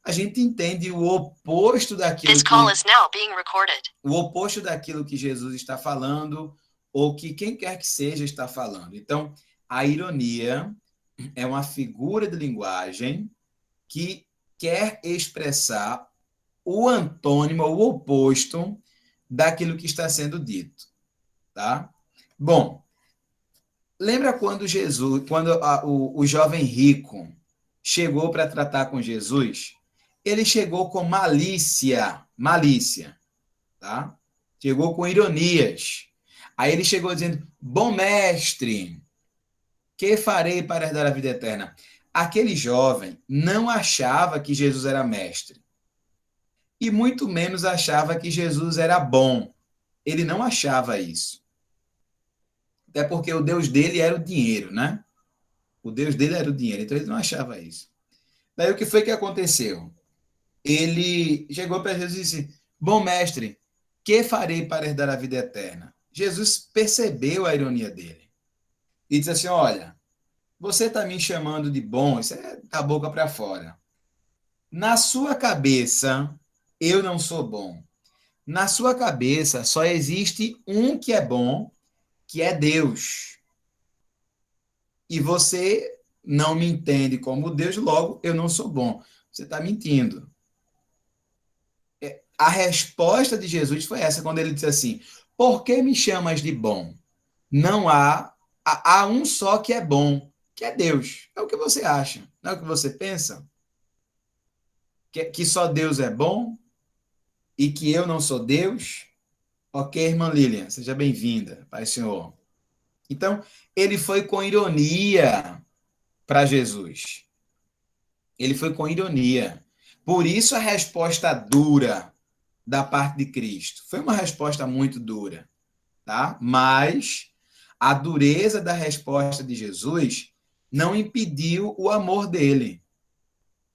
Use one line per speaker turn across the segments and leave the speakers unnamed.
a gente entende o oposto daquilo que Jesus está falando, ou que quem quer que seja está falando. Então, a ironia é uma figura de linguagem que quer expressar o antônimo, o oposto daquilo que está sendo dito, tá? Bom, lembra quando o jovem rico chegou para tratar com Jesus? Ele chegou com malícia, tá? Chegou com ironias. Aí ele chegou dizendo: bom mestre, que farei para herdar a vida eterna? Aquele jovem não achava que Jesus era mestre. E muito menos achava que Jesus era bom. Ele não achava isso. Até porque o Deus dele era o dinheiro, né? O Deus dele era o dinheiro, então ele não achava isso. Daí o que foi que aconteceu? Ele chegou para Jesus e disse: bom mestre, que farei para herdar a vida eterna? Jesus percebeu a ironia dele e disse assim: olha, você está me chamando de bom, isso é da boca para fora. Na sua cabeça, eu não sou bom. Na sua cabeça, só existe um que é bom, que é Deus. E você não me entende como Deus, logo eu não sou bom. Você está mentindo. A resposta de Jesus foi essa, quando ele disse assim: por que me chamas de bom? Não há um só que é bom, que é Deus. É o que você acha, não é o que você pensa? Que só Deus é bom e que eu não sou Deus? Ok, irmã Lilian, seja bem-vinda, Pai Senhor. Então, ele foi com ironia para Jesus. Ele foi com ironia. Por isso a resposta dura da parte de Cristo. Foi uma resposta muito dura, tá? Mas a dureza da resposta de Jesus não impediu o amor dele,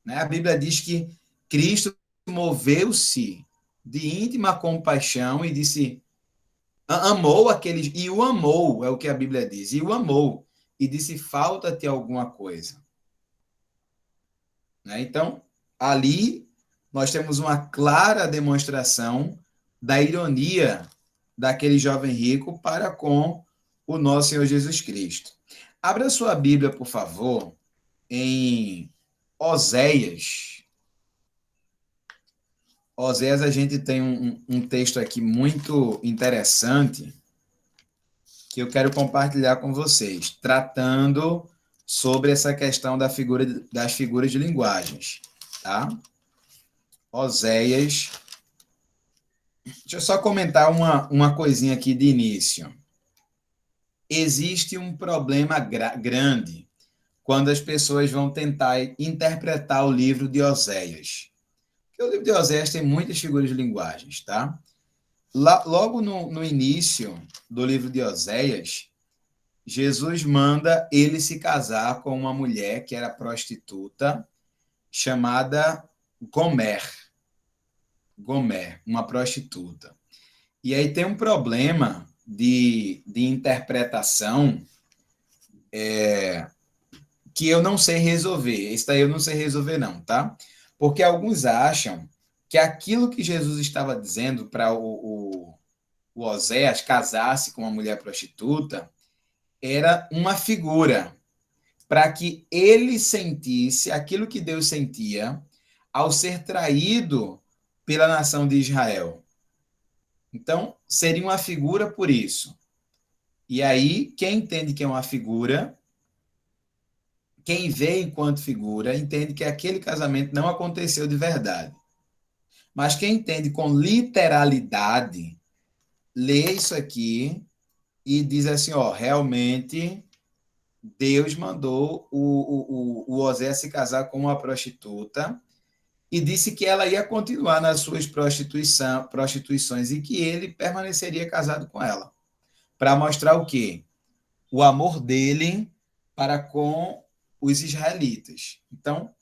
né? A Bíblia diz que Cristo moveu-se de íntima compaixão e disse: amou aqueles, e o amou, é o que a Bíblia diz, e o amou, e disse: falta-te alguma coisa. Né? Então, ali nós temos uma clara demonstração da ironia daquele jovem rico para com o nosso Senhor Jesus Cristo. Abra sua Bíblia, por favor, em Oséias. Oséias, a gente tem um texto aqui muito interessante que eu quero compartilhar com vocês, tratando sobre essa questão das figuras de linguagens, tá? Oséias. Deixa eu só comentar uma coisinha aqui de início. Existe um problema grande quando as pessoas vão tentar interpretar o livro de Oséias. Porque o livro de Oséias tem muitas figuras de linguagens, tá? Logo no início do livro de Oséias, Jesus manda ele se casar com uma mulher que era prostituta, chamada Gomer. Gomer, uma prostituta. E aí tem um problema de interpretação que eu não sei resolver. Esse daí eu não sei resolver, não, tá? Porque alguns acham que aquilo que Jesus estava dizendo para o Oséias casar-se com uma mulher prostituta era uma figura para que ele sentisse aquilo que Deus sentia ao ser traído pela nação de Israel. Então, seria uma figura por isso. E aí, quem entende que é uma figura, quem vê enquanto figura, entende que aquele casamento não aconteceu de verdade. Mas quem entende com literalidade, lê isso aqui e diz assim, ó, realmente Deus mandou o Oséias se casar com uma prostituta e disse que ela ia continuar nas suas prostituições e que ele permaneceria casado com ela. Para mostrar o quê? O amor dele para com os israelitas. Então,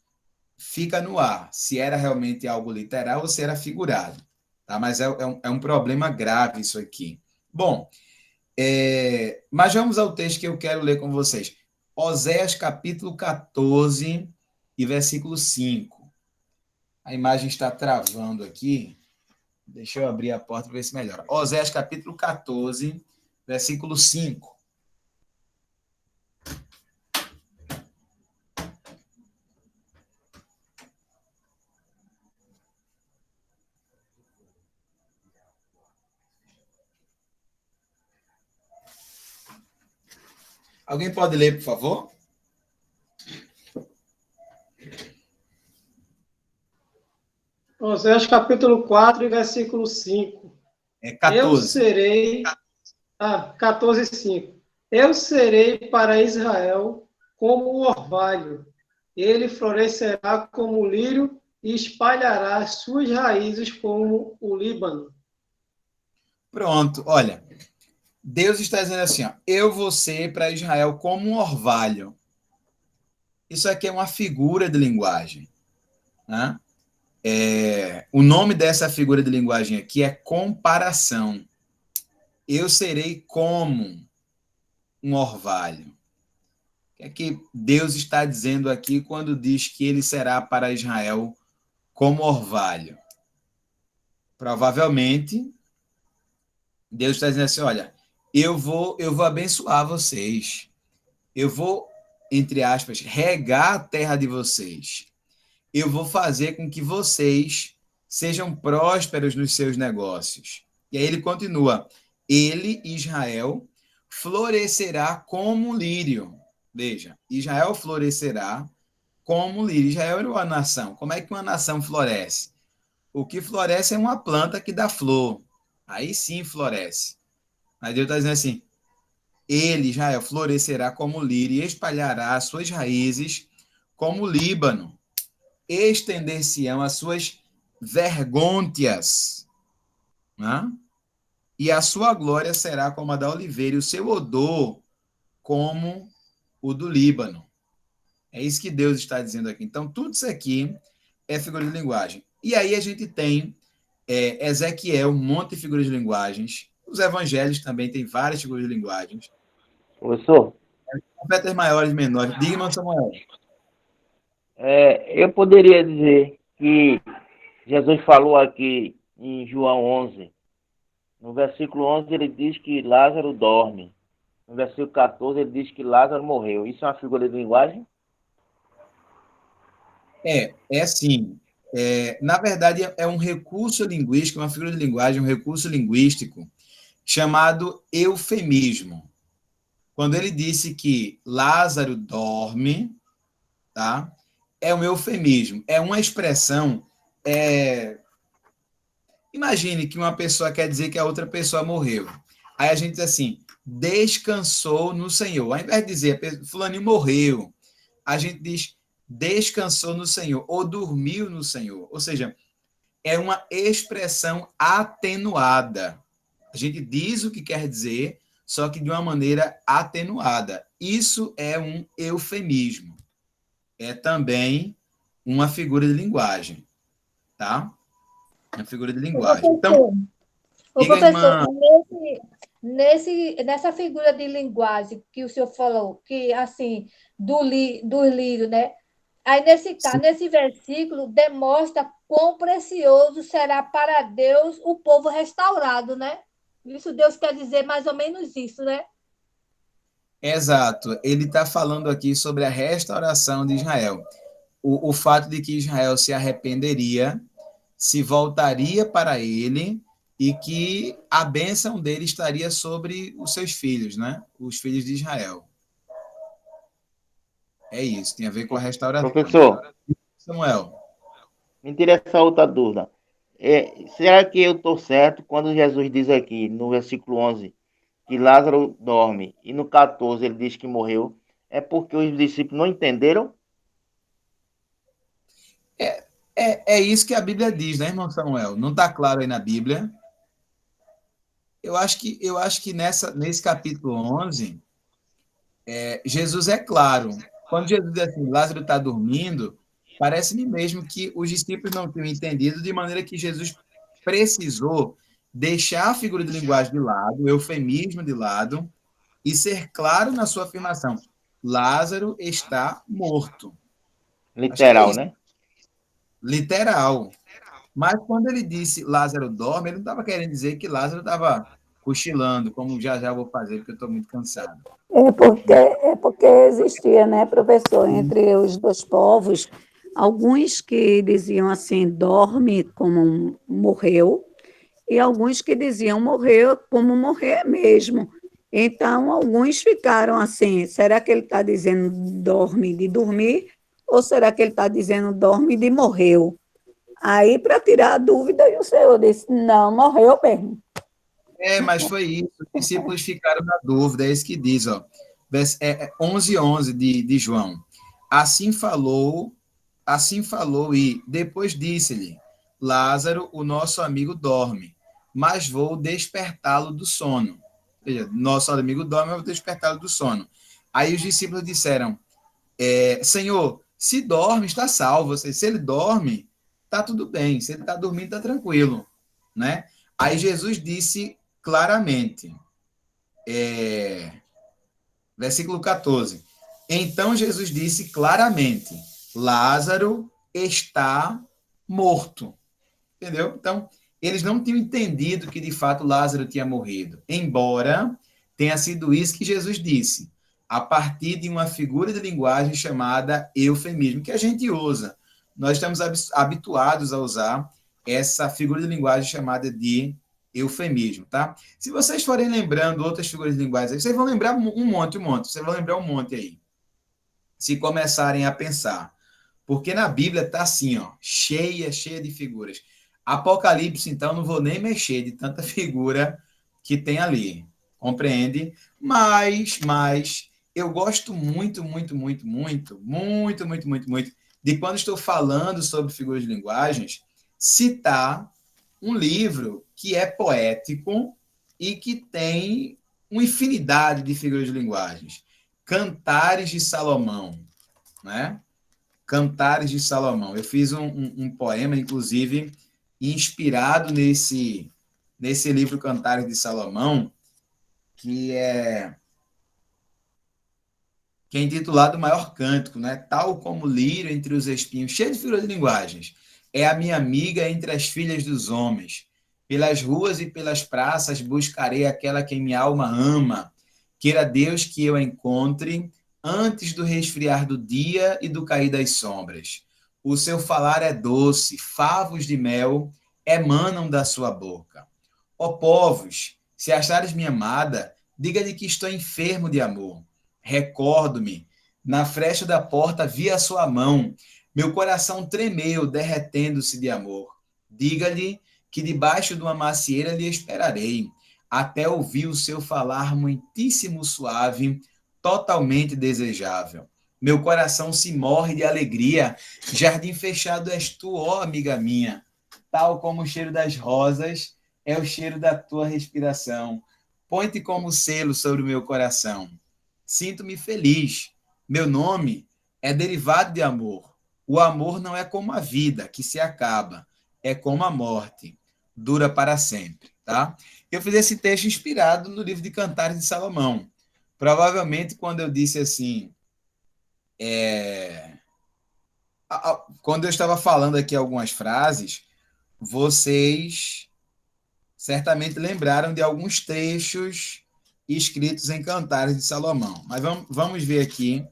fica no ar se era realmente algo literal ou se era figurado. Tá? Mas é um problema grave isso aqui. Bom, mas vamos ao texto que eu quero ler com vocês. Oséias capítulo 14 e versículo 5. A imagem está travando aqui. Deixa eu abrir a porta para ver se melhora. Oséias capítulo 14, versículo 5. Alguém pode ler, por favor?
Oséias capítulo 4, versículo 5.
É
Eu
14.
serei... 14, 5. Eu serei para Israel como o orvalho. Ele florescerá como o lírio e espalhará suas raízes como o Líbano.
Pronto, olha. Deus está dizendo assim, ó, eu vou ser para Israel como um orvalho. Isso aqui é uma figura de linguagem. Né? O nome dessa figura de linguagem aqui é comparação. Eu serei como um orvalho. O que é que Deus está dizendo aqui quando diz que ele será para Israel como orvalho? Provavelmente, Deus está dizendo assim, olha, eu vou abençoar vocês. Eu vou, entre aspas, regar a terra de vocês. Eu vou fazer com que vocês sejam prósperos nos seus negócios. E aí ele continua, ele, Israel, florescerá como um lírio. Veja, Israel florescerá como um lírio. Israel era uma nação. Como é que uma nação floresce? O que floresce é uma planta que dá flor. Aí sim floresce. Mas Deus está dizendo assim, ele, Israel, florescerá como o lírio e espalhará as suas raízes como o Líbano. Estender-se-ão as suas vergônteas, né? E a sua glória será como a da oliveira, e o seu odor como o do Líbano. É isso que Deus está dizendo aqui. Então, tudo isso aqui é figura de linguagem. E aí a gente tem Ezequiel, um monte de figuras de linguagens. Os evangelhos também têm várias figuras de linguagens.
Professor,
Profetas maiores e menores. Diga, irmão Samuel.
eu poderia dizer que Jesus falou aqui em João 11, no versículo 11 ele diz que Lázaro dorme, no versículo 14 ele diz que Lázaro morreu. Isso é uma figura de linguagem?
É assim. Na verdade, é um recurso linguístico, uma figura de linguagem, um recurso linguístico chamado eufemismo. Quando ele disse que Lázaro dorme, tá? É um eufemismo, é uma expressão. Imagine que uma pessoa quer dizer que a outra pessoa morreu. Aí a gente diz assim, descansou no Senhor. Ao invés de dizer, fulaninho morreu, a gente diz, descansou no Senhor, ou dormiu no Senhor. Ou seja, é uma expressão atenuada. A gente diz o que quer dizer, só que de uma maneira atenuada. Isso é um eufemismo. É também uma figura de linguagem, tá? Uma figura de
Ô,
linguagem. Então,
professor, ô,
diga,
professor,
irmã.
nessa figura de linguagem que o senhor falou, que assim, do lírio, né? Aí nesse versículo demonstra quão precioso será para Deus o povo restaurado, né? Isso Deus quer dizer mais ou menos isso, né?
Exato. Ele está falando aqui sobre a restauração de Israel. O fato de que Israel se arrependeria, se voltaria para ele e que a bênção dele estaria sobre os seus filhos, né? Os filhos de Israel. É isso, tem a ver com a restauração.
Professor,
Samuel.
me tira essa outra dúvida. Será que eu estou certo quando Jesus diz aqui, no versículo 11, que Lázaro dorme, e no 14 ele diz que morreu? É porque os discípulos não entenderam?
É isso que a Bíblia diz, né, irmão Samuel? Não está claro aí na Bíblia. Eu acho que nesse capítulo 11, Jesus é claro. Quando Jesus diz assim, Lázaro está dormindo, parece-me mesmo que os discípulos não tinham entendido, de maneira que Jesus precisou deixar a figura de linguagem de lado, o eufemismo de lado, e ser claro na sua afirmação. Lázaro está morto. Acho que é
Literal,
isso.
né?
literal. Mas quando ele disse Lázaro dorme, ele não estava querendo dizer que Lázaro estava cochilando, como já já vou fazer, porque eu estou muito cansado.
É porque existia, né, professor, entre os dois povos, alguns que diziam assim, dorme como morreu, e alguns que diziam morreu como morrer mesmo. Então, alguns ficaram assim, será que ele está dizendo dorme de dormir, ou será que ele está dizendo dorme de morreu? Aí, para tirar a dúvida, o Senhor disse, não, morreu mesmo.
Mas foi isso. Os discípulos ficaram na dúvida. É isso que diz, ó. 11:11 de João. Assim falou e depois disse-lhe, Lázaro, o nosso amigo, dorme, mas vou despertá-lo do sono. Ou seja, nosso amigo dorme, mas vou despertá-lo do sono. Aí os discípulos disseram, Senhor, se dorme, está salvo. Ou seja, se ele dorme, está tudo bem. Se ele está dormindo, está tranquilo. Né? Aí Jesus disse claramente, versículo 14. Então Jesus disse claramente, Lázaro está morto. Entendeu? Então, eles não tinham entendido que de fato Lázaro tinha morrido, embora tenha sido isso que Jesus disse, a partir de uma figura de linguagem chamada eufemismo, que a gente usa. Nós estamos habituados a usar essa figura de linguagem chamada de eufemismo, tá? Se vocês forem lembrando outras figuras de linguagem, vocês vão lembrar um monte, vocês vão lembrar um monte aí, se começarem a pensar. Porque na Bíblia está assim, ó, cheia de figuras. Apocalipse, então, não vou nem mexer de tanta figura que tem ali. Compreende? Mas eu gosto muito de quando estou falando sobre figuras de linguagens, citar um livro que é poético e que tem uma infinidade de figuras de linguagens. Cantares de Salomão, né? Cantares de Salomão. Eu fiz um poema, inclusive, inspirado nesse livro Cantares de Salomão, que é intitulado O Maior Cântico, né? Tal como o lírio entre os espinhos, cheio de figuras de linguagens. É a minha amiga entre as filhas dos homens. Pelas ruas e pelas praças buscarei aquela que minha alma ama. Queira Deus que eu a encontre antes do resfriar do dia e do cair das sombras. O seu falar é doce, favos de mel emanam da sua boca. Ó povos, se achares minha amada, diga-lhe que estou enfermo de amor. Recordo-me, na frecha da porta vi a sua mão, meu coração tremeu, derretendo-se de amor. Diga-lhe que debaixo de uma macieira lhe esperarei, até ouvir o seu falar muitíssimo suave, totalmente desejável. Meu coração se morre de alegria, jardim fechado és tu, ó amiga minha, tal como o cheiro das rosas é o cheiro da tua respiração. Põe-te como selo sobre o meu coração. Sinto-me feliz. Meu nome é derivado de amor. O amor não é como a vida, que se acaba. É como a morte, dura para sempre. Tá? Eu fiz esse texto inspirado no livro de Cantares de Salomão. Provavelmente, quando eu disse assim... Quando eu estava falando aqui algumas frases, vocês certamente lembraram de alguns trechos escritos em Cantares de Salomão. Mas vamos ver aqui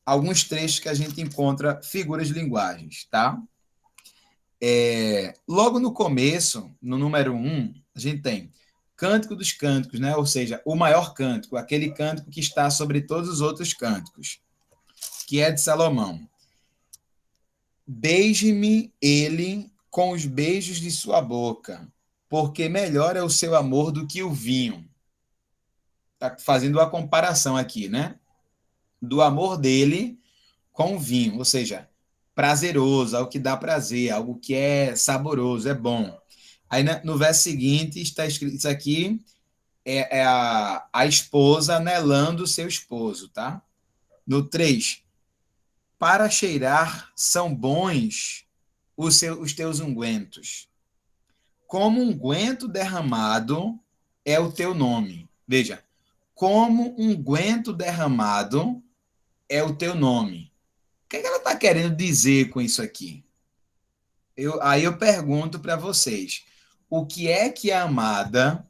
alguns trechos que a gente encontra figuras de linguagens, tá? Logo no começo, no número 1, a gente tem Cântico dos Cânticos, né? Ou seja, o maior cântico, aquele cântico que está sobre todos os outros cânticos, que é de Salomão. Beije-me ele com os beijos de sua boca, porque melhor é o seu amor do que o vinho. Está fazendo uma comparação aqui, né? Do amor dele com o vinho, ou seja, prazeroso, algo que dá prazer, algo que é saboroso, é bom. Aí no verso seguinte está escrito, isso aqui é a esposa anelando o seu esposo, tá? No 3, para cheirar são bons os teus ungüentos. Como unguento derramado é o teu nome. Veja, como unguento derramado é o teu nome. O que ela está querendo dizer com isso aqui? Aí eu pergunto para vocês, o que é que a amada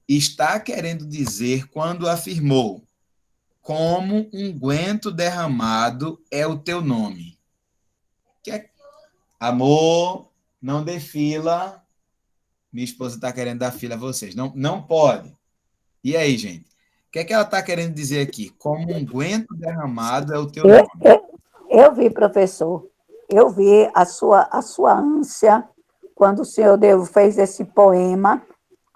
está querendo dizer quando afirmou: como unguento derramado é o teu nome? Amor, não dê fila. Minha esposa está querendo dar fila a vocês. Não, não pode. E aí, gente? O que é que ela está querendo dizer aqui? Como unguento derramado é o teu
Eu,
nome.
eu vi, professor, eu vi a sua ânsia quando o senhor fez esse poema.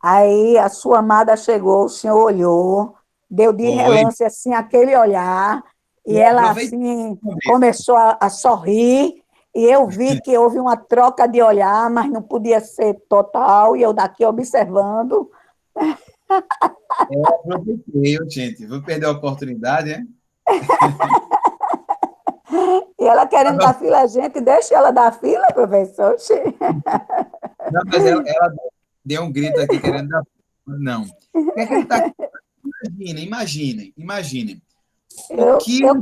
Aí a sua amada chegou, o senhor olhou, deu de
Foi.
relance assim aquele olhar, e
Eu
ela
aproveitei.
assim começou a sorrir, e eu vi que houve uma troca de olhar, mas não podia ser total, e eu daqui observando,
Gente. Vou perder a oportunidade, é?
e ela querendo dar fila a gente, deixa ela dar fila, professor. Oxi.
Não, mas ela deu um grito aqui querendo dar fila. Não. O que é que ele está. Imaginem. O
Eu,
que.
eu,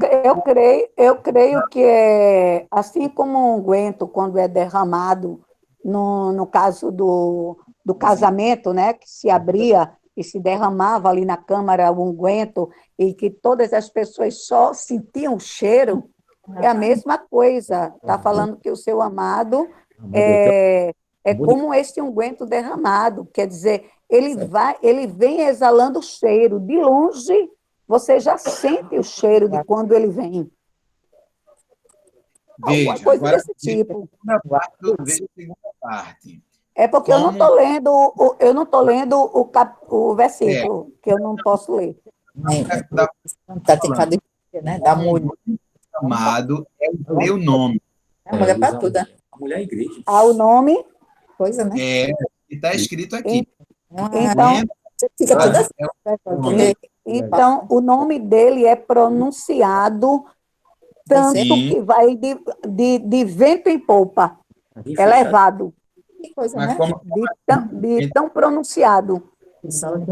eu creio que assim como um unguento, quando é derramado, no caso do casamento, né, que se abria e se derramava ali na câmara o unguento, e que todas as pessoas só sentiam o cheiro, é a mesma coisa. Está falando que o seu amado é como este unguento derramado, quer dizer, ele vem exalando o cheiro de longe. Você já sente o cheiro de quando ele vem. Alguma
Veja,
coisa
agora
desse tipo.
veja a segunda parte.
É porque eu não
Como.
estou lendo, eu não estou lendo o
É,
versículo, que eu não posso ler.
tá
Tá
falando.
tentando, né? Da mulher.
Amado é o teu nome.
A mulher para tudo, né?
A mulher é a igreja.
O nome,
Coisa, né?
É, e está escrito aqui.
então,
Você fica toda assim.
É
Porque
então, o nome dele é pronunciado tanto
Sim,
que vai de vento em polpa,
Ali
é
fechado.
levado,
que coisa,
mas
né?
como.
de tão pronunciado.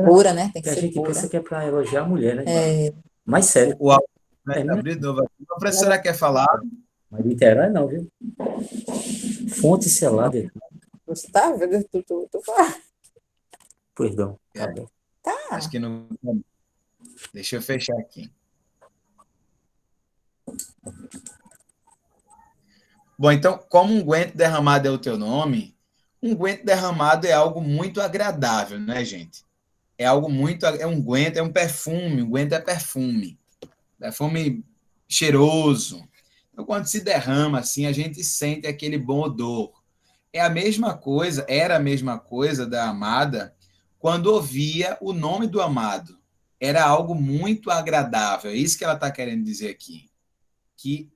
Pura, né? Tem que
Que a
ser
gente
pura.
pensa que é para elogiar a mulher, né?
É,
Mas sério,
O áudio vai
é,
abrir de novo aqui. A professora quer falar?
mas literário não, viu? Fonte selada.
você tá vendo?
Perdão, tá bem.
Acho que não. Deixa eu fechar aqui. Bom, então, como unguento derramado é o teu nome, unguento derramado é algo muito agradável, né, gente? É algo muito. É unguento, é um perfume. Unguento é perfume. Perfume cheiroso. Então, quando se derrama assim, a gente sente aquele bom odor. É a mesma coisa, era a mesma coisa da amada quando ouvia o nome do amado. Era algo muito agradável. É isso que ela está querendo dizer aqui. Que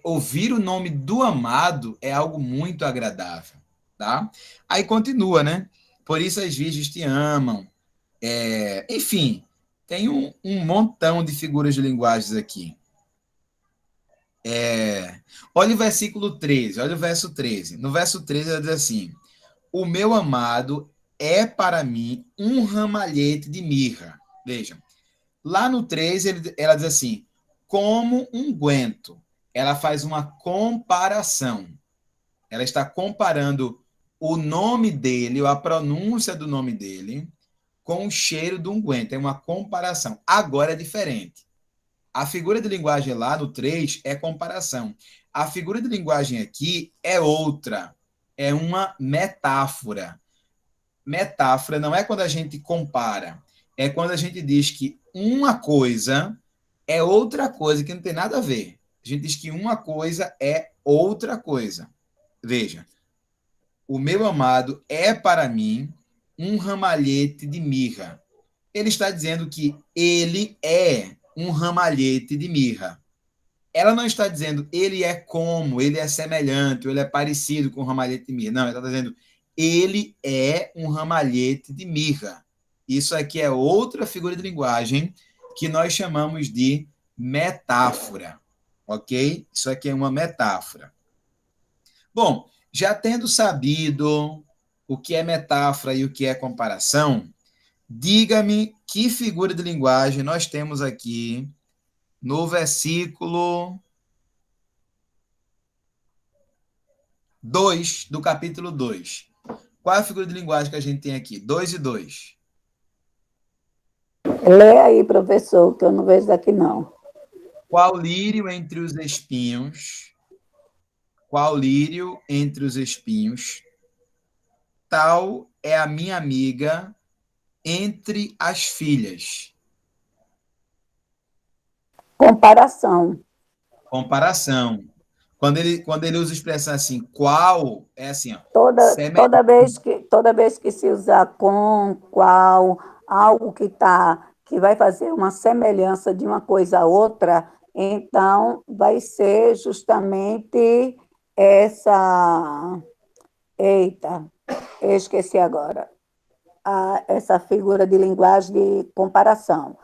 ouvir o nome do amado é algo muito agradável. Tá? Aí continua, né? Por isso as virgens te amam. Enfim, tem um montão de figuras de linguagens aqui. Olha o versículo 13, olha o verso 13. No verso 13 ela diz assim: o meu amado é para mim um ramalhete de mirra. Vejam, lá no 13 ela diz assim: como unguento. Ela faz uma comparação. Ela está comparando o nome dele, ou a pronúncia do nome dele, com o cheiro do unguento. É uma comparação. Agora é diferente. A figura de linguagem lá no 3 é comparação. A figura de linguagem aqui é outra. É uma metáfora. Metáfora não é quando a gente compara. É quando a gente diz que uma coisa é outra coisa que não tem nada a ver. A gente diz que uma coisa é outra coisa. Veja, o meu amado é para mim um ramalhete de mirra. Ele está dizendo que ele é um ramalhete de mirra. Ela não está dizendo ele é como, ele é semelhante, ou ele é parecido com o ramalhete de mirra. Não, ela está dizendo ele é um ramalhete de mirra. Isso aqui é outra figura de linguagem que nós chamamos de metáfora. Ok? Isso aqui é uma metáfora. Bom, já tendo sabido o que é metáfora e o que é comparação, diga-me que figura de linguagem nós temos aqui no versículo 2 do capítulo 2. Qual é a figura de linguagem que a gente tem aqui? 2 e 2.
Lê aí, professor, que eu não vejo daqui, não.
Qual lírio entre os espinhos? Qual lírio entre os espinhos? Tal é a minha amiga entre as filhas.
Comparação.
Comparação. Quando ele usa a expressão assim, qual, é assim, ó,
Toda vez que se usar com, qual, algo que vai fazer uma semelhança de uma coisa a outra, então vai ser justamente essa. Eita, eu esqueci agora. Essa figura de linguagem de comparação.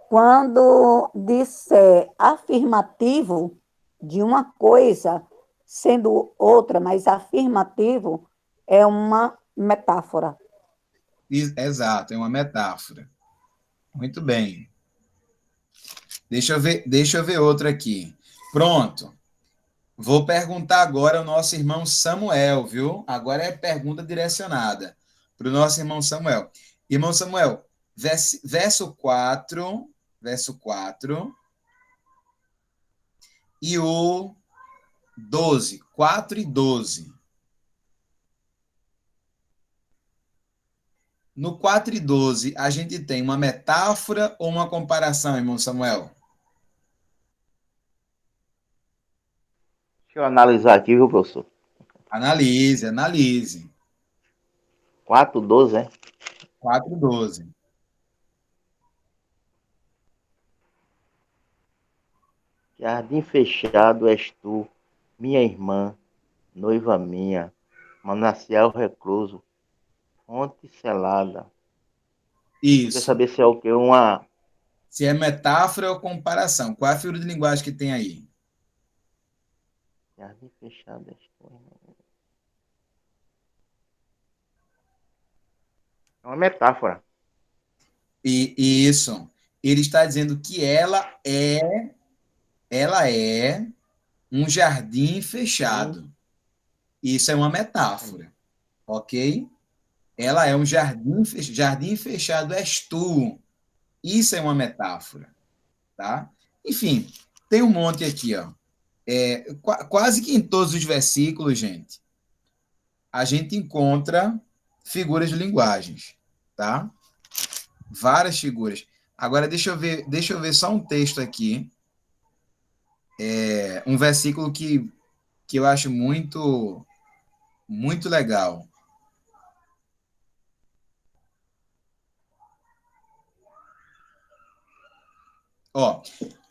Quando disser afirmativo de uma coisa, sendo outra, mas afirmativo, é uma metáfora.
Exato, é uma metáfora. Muito bem. Deixa eu ver outra aqui. Pronto. Vou perguntar agora ao nosso irmão Samuel, viu? Agora é pergunta direcionada para o nosso irmão Samuel. Irmão Samuel, verso 4 e o 12, 4 e 12. No 4 e 12, a gente tem uma metáfora ou uma comparação, irmão Samuel?
Deixa eu analisar aqui, viu, professor?
Analise, analise.
4:12, é?
4 e 12.
Jardim fechado és tu, minha irmã, noiva minha, manancial recluso, fonte selada. Quer
Isso.
saber se é o quê? Uma...
Se é metáfora ou comparação. Qual é a figura de linguagem que tem aí?
Jardim fechado és tu, irmã. É uma metáfora.
E isso. Ele está dizendo que ela é um jardim fechado. Isso é uma metáfora, ok? Ela é um jardim fechado és tu. Isso é uma metáfora, tá? Enfim, tem um monte aqui, ó. Quase que em todos os versículos, gente, a gente encontra figuras de linguagens, tá? Várias figuras. Agora, deixa eu ver só um texto aqui, um versículo que eu acho muito legal. Ó,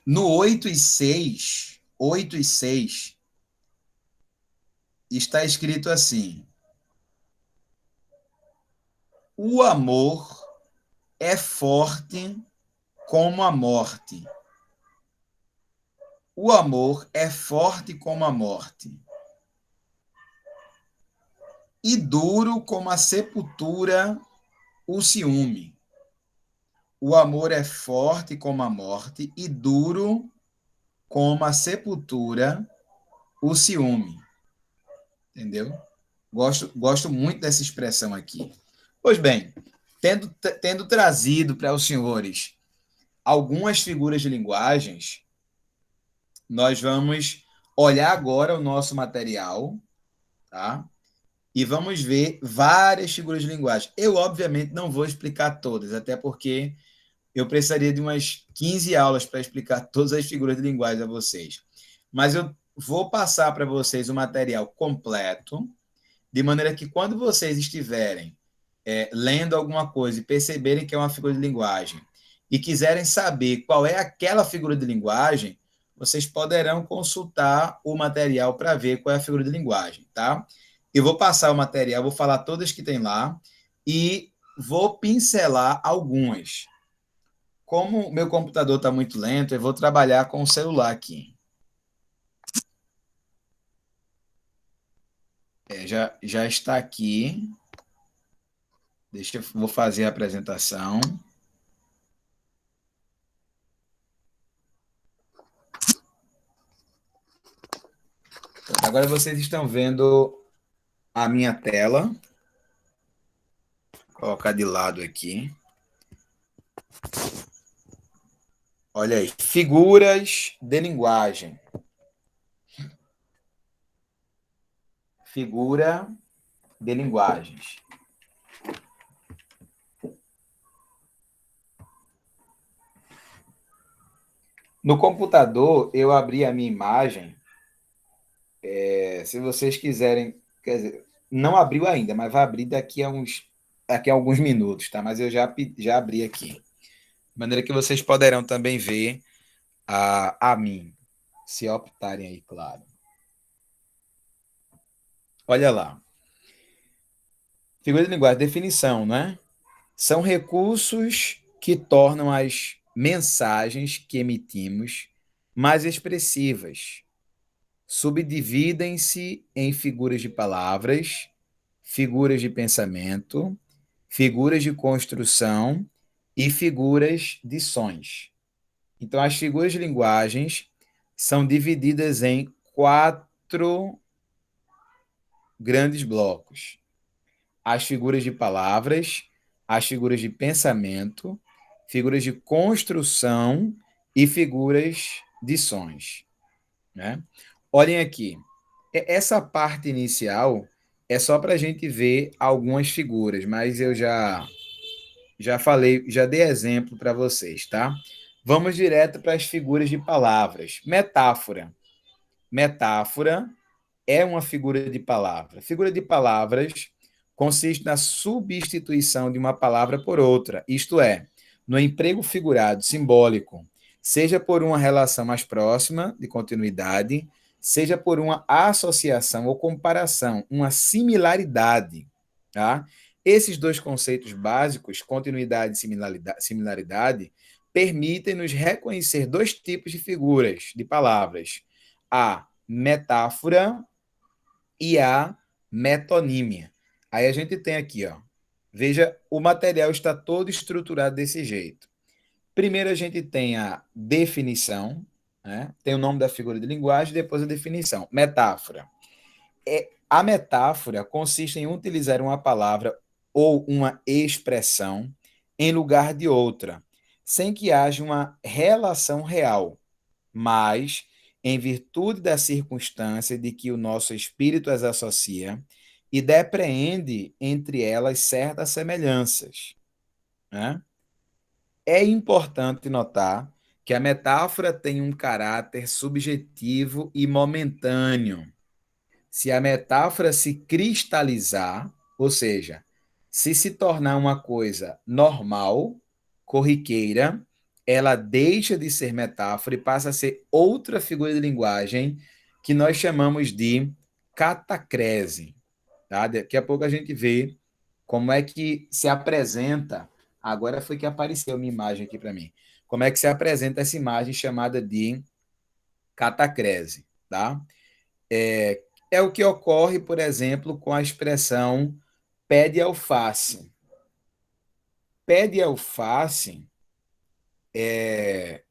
no 8 e 6 está escrito assim: o amor é forte como a morte. O amor é forte como a morte. E duro como a sepultura o ciúme. O amor é forte como a morte e duro como a sepultura o ciúme. Entendeu? Gosto muito dessa expressão aqui. Pois bem, tendo trazido para os senhores algumas figuras de linguagens, nós vamos olhar agora o nosso material, tá? E vamos ver várias figuras de linguagem. Eu, obviamente, não vou explicar todas, até porque eu precisaria de umas 15 aulas para explicar todas as figuras de linguagem a vocês. Mas eu vou passar para vocês o material completo, de maneira que quando vocês estiverem lendo alguma coisa e perceberem que é uma figura de linguagem e quiserem saber qual é aquela figura de linguagem, vocês poderão consultar o material para ver qual é a figura de linguagem, tá? Eu vou passar o material, vou falar todas que tem lá e vou pincelar algumas. Como o meu computador está muito lento, eu vou trabalhar com o celular aqui. Já está aqui. Vou fazer a apresentação. Agora vocês estão vendo a minha tela. Vou colocar de lado aqui. Olha aí, figuras de linguagem. Figura de linguagens. No computador, eu abri a minha imagem. Se vocês quiserem, quer dizer, não abriu ainda, mas vai abrir daqui a alguns minutos, tá? Mas eu já abri aqui. De maneira que vocês poderão também ver a mim, se optarem aí, claro. Olha lá. Figura de linguagem, definição, né? São recursos que tornam as mensagens que emitimos mais expressivas. Subdividem-se em figuras de palavras, figuras de pensamento, figuras de construção e figuras de sons. Então, as figuras de linguagens são divididas em 4 grandes blocos: as figuras de palavras, as figuras de pensamento, figuras de construção e figuras de sons, né? Olhem aqui, essa parte inicial é só para a gente ver algumas figuras, mas eu já falei, já dei exemplo para vocês, tá? Vamos direto para as figuras de palavras. Metáfora. Metáfora é uma figura de palavra. Figura de palavras consiste na substituição de uma palavra por outra, isto é, no emprego figurado simbólico, seja por uma relação mais próxima de continuidade, seja por uma associação ou comparação, uma similaridade, tá? Esses dois conceitos básicos, continuidade e similaridade, permitem-nos reconhecer 2 tipos de figuras de palavras: a metáfora e a metonímia. Aí a gente tem aqui, ó. Veja, o material está todo estruturado desse jeito. Primeiro a gente tem a definição, né? Tem o nome da figura de linguagem, depois a definição. Metáfora. A metáfora consiste em utilizar uma palavra ou uma expressão em lugar de outra, sem que haja uma relação real, mas em virtude da circunstância de que o nosso espírito as associa e depreende entre elas certas semelhanças, né? É importante notar que a metáfora tem um caráter subjetivo e momentâneo. Se a metáfora se cristalizar, ou seja, se tornar uma coisa normal, corriqueira, ela deixa de ser metáfora e passa a ser outra figura de linguagem que nós chamamos de catacrese. Tá? Daqui a pouco a gente vê como é que se apresenta. Agora foi que apareceu uma imagem aqui para mim. Como é que se apresenta essa imagem chamada de catacrese, tá? É o que ocorre, por exemplo, com a expressão pé de alface. Pé de alface é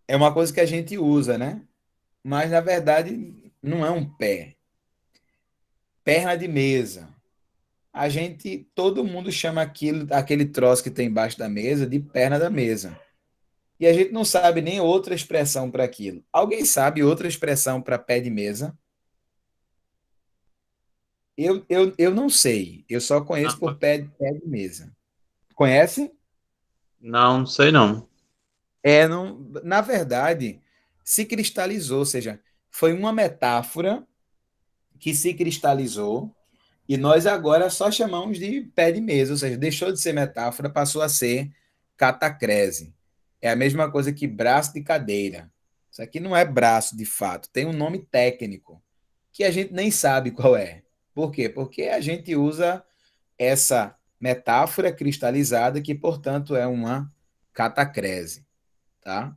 uma coisa que a gente usa, né? Mas, na verdade, não é um pé. Perna de mesa. Todo mundo chama aquele troço que tem embaixo da mesa de perna da mesa. E a gente não sabe nem outra expressão para aquilo. Alguém sabe outra expressão para pé de mesa? Eu não sei. Eu só conheço por pé de mesa. Conhece?
Não, sei não.
Não, na verdade, se cristalizou, ou seja, foi uma metáfora que se cristalizou e nós agora só chamamos de pé de mesa, ou seja, deixou de ser metáfora, passou a ser catacrese. É a mesma coisa que braço de cadeira. Isso aqui não é braço de fato, tem um nome técnico que a gente nem sabe qual é. Por quê? Porque a gente usa essa metáfora cristalizada que, portanto, é uma catacrese. Tá?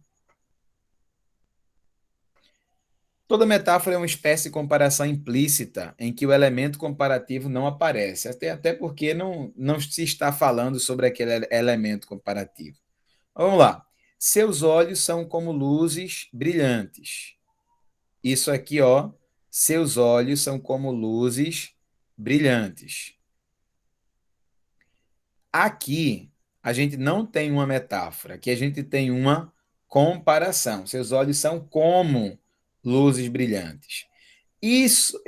Toda metáfora é uma espécie de comparação implícita em que o elemento comparativo não aparece, até porque não se está falando sobre aquele elemento comparativo. Vamos lá. Seus olhos são como luzes brilhantes. Isso aqui, ó, seus olhos são como luzes brilhantes. Aqui, a gente não tem uma metáfora, aqui a gente tem uma comparação. Seus olhos são como luzes brilhantes. Isso,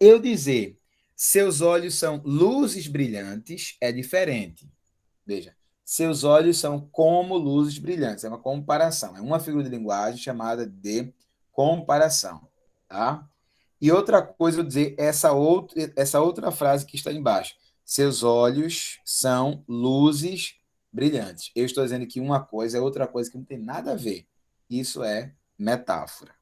eu dizer, seus olhos são luzes brilhantes é diferente. Veja, seus olhos são como luzes brilhantes, é uma comparação, é uma figura de linguagem chamada de comparação, tá? E outra coisa, eu dizer essa outra frase que está embaixo. Seus olhos são luzes brilhantes. Eu estou dizendo que uma coisa é outra coisa que não tem nada a ver. Isso é metáfora.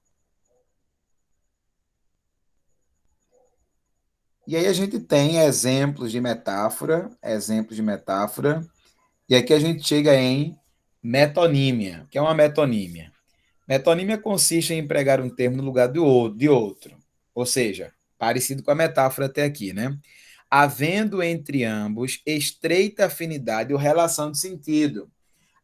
E aí a gente tem exemplos de metáfora, e aqui a gente chega em metonímia. O que é uma metonímia? Metonímia consiste em empregar um termo no lugar de outro, ou seja, parecido com a metáfora até aqui, né? Havendo entre ambos estreita afinidade ou relação de sentido.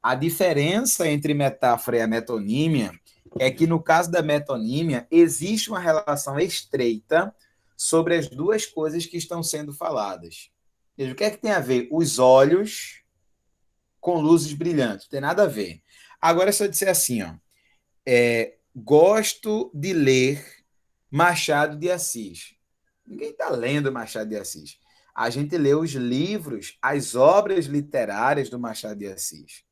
A diferença entre metáfora e a metonímia é que, no caso da metonímia, existe uma relação estreita sobre as duas coisas que estão sendo faladas. Veja, o que é que tem a ver os olhos com luzes brilhantes? Não tem nada a ver. Agora, se eu disser assim, ó, gosto de ler Machado de Assis. Ninguém está lendo Machado de Assis. A gente lê os livros, as obras literárias do Machado de Assis.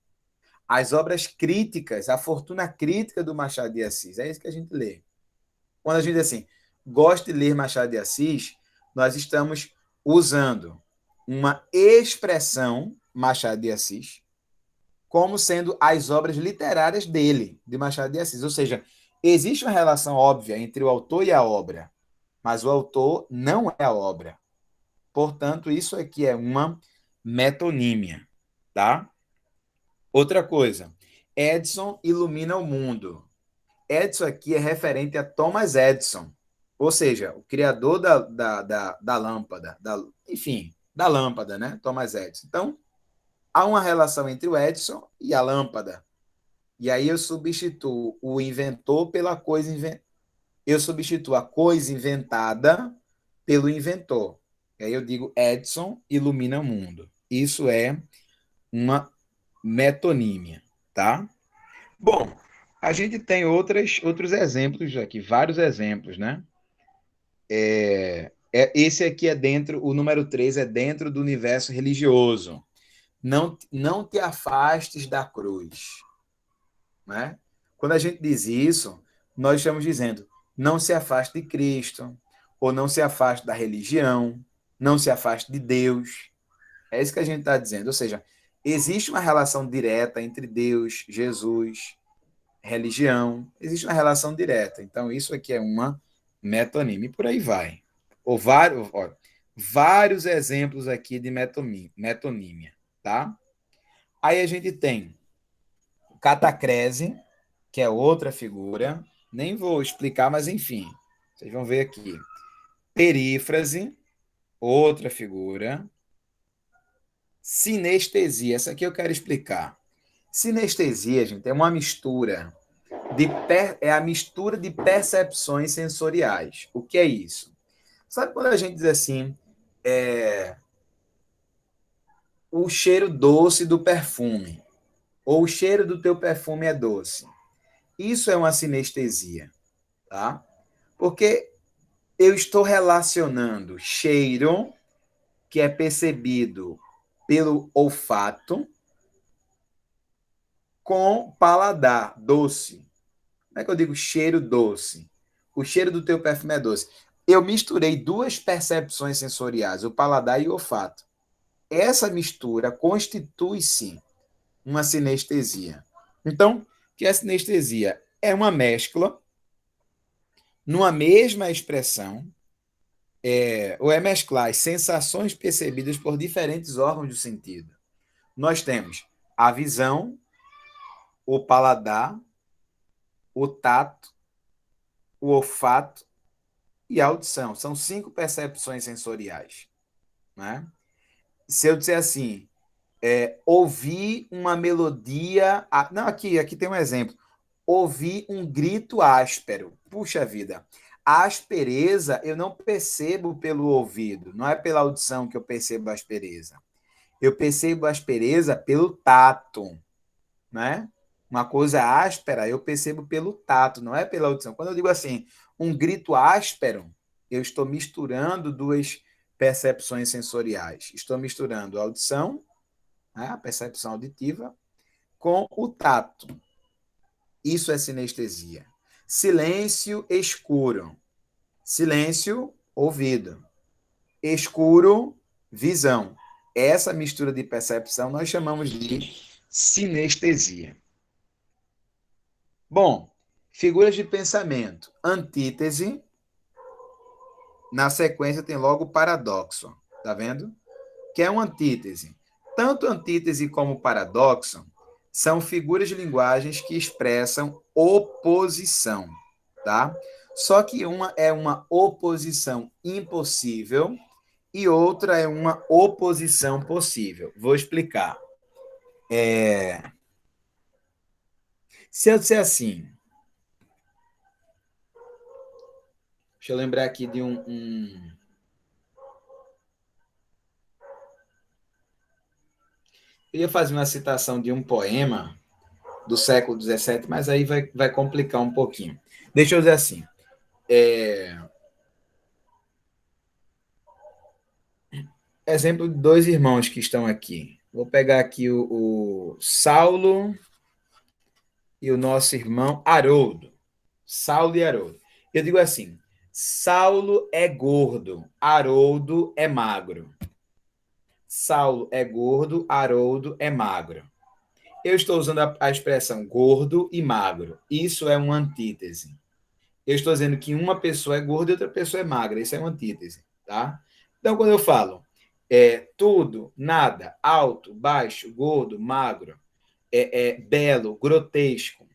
As obras críticas, a fortuna crítica do Machado de Assis. É isso que a gente lê. Quando a gente diz assim, gosta de ler Machado de Assis, nós estamos usando uma expressão, Machado de Assis, como sendo as obras literárias dele, de Machado de Assis. Ou seja, existe uma relação óbvia entre o autor e a obra, mas o autor não é a obra. Portanto, isso aqui é uma metonímia, tá? Outra coisa, Edison ilumina o mundo. Edison aqui é referente a Thomas Edison, ou seja, o criador da lâmpada, enfim, da lâmpada, né? Thomas Edison. Então, há uma relação entre o Edison e a lâmpada. E aí eu substituo o inventor pela coisa inventada. Eu substituo a coisa inventada pelo inventor. E aí eu digo Edison ilumina o mundo. Isso é uma metonímia, tá? Bom, a gente tem outros exemplos aqui, vários exemplos, né? Esse aqui é dentro, o número 3 é dentro do universo religioso. Não te afastes da cruz. Né? Quando a gente diz isso, nós estamos dizendo, não se afaste de Cristo, ou não se afaste da religião, não se afaste de Deus. É isso que a gente está dizendo. Ou seja, existe uma relação direta entre Deus, Jesus, religião, existe uma relação direta. Então, isso aqui é uma metonímia. E por aí vai. Vários exemplos aqui de metonímia. Tá? Aí a gente tem catacrese, que é outra figura. Nem vou explicar, mas enfim, vocês vão ver aqui. Perífrase, outra figura. Sinestesia, essa aqui eu quero explicar. Sinestesia, gente, é uma mistura é a mistura de percepções sensoriais. O que é isso? Sabe quando a gente diz assim, o cheiro doce do perfume, ou o cheiro do teu perfume é doce? Isso é uma sinestesia, tá? Porque eu estou relacionando cheiro, que é percebido pelo olfato, com paladar doce. Como é que eu digo cheiro doce? O cheiro do teu perfume é doce. Eu misturei duas percepções sensoriais, o paladar e o olfato. Essa mistura constitui, sim, uma sinestesia. Então, o que é sinestesia? É uma mescla numa mesma expressão, ou é mesclar as sensações percebidas por diferentes órgãos do sentido. Nós temos a visão, o paladar, o tato, o olfato e a audição. São 5 percepções sensoriais. Né? Se eu disser assim, ouvir uma melodia... Não, aqui tem um exemplo. Ouvir um grito áspero. Puxa vida. A aspereza eu não percebo pelo ouvido, não é pela audição que eu percebo a aspereza. Eu percebo a aspereza pelo tato, né? Uma coisa áspera eu percebo pelo tato, não é pela audição. Quando eu digo assim, um grito áspero, eu estou misturando duas percepções sensoriais. Estou misturando a audição, né, a percepção auditiva, com o tato. Isso é sinestesia. Silêncio, escuro. Silêncio, ouvido. Escuro, visão. Essa mistura de percepção nós chamamos de sinestesia. Bom, figuras de pensamento. Antítese. Na sequência tem logo o paradoxo. Tá vendo? Que é uma antítese. Tanto antítese como paradoxo são figuras de linguagens que expressam oposição, tá? Só que uma é uma oposição impossível e outra é uma oposição possível. Vou explicar. Se eu disser assim, deixa eu lembrar aqui de Eu ia fazer uma citação de um poema do século XVII, mas aí vai complicar um pouquinho. Deixa eu dizer assim. Exemplo de dois irmãos que estão aqui. Vou pegar aqui o Saulo e o nosso irmão Haroldo. Saulo e Haroldo. Eu digo assim, Saulo é gordo, Haroldo é magro. Saulo é gordo, Haroldo é magro. Eu estou usando a expressão gordo e magro. Isso é uma antítese. Eu estou dizendo que uma pessoa é gorda e outra pessoa é magra. Isso é uma antítese, tá? Então, quando eu falo tudo, nada, alto, baixo, gordo, magro, belo, grotesco,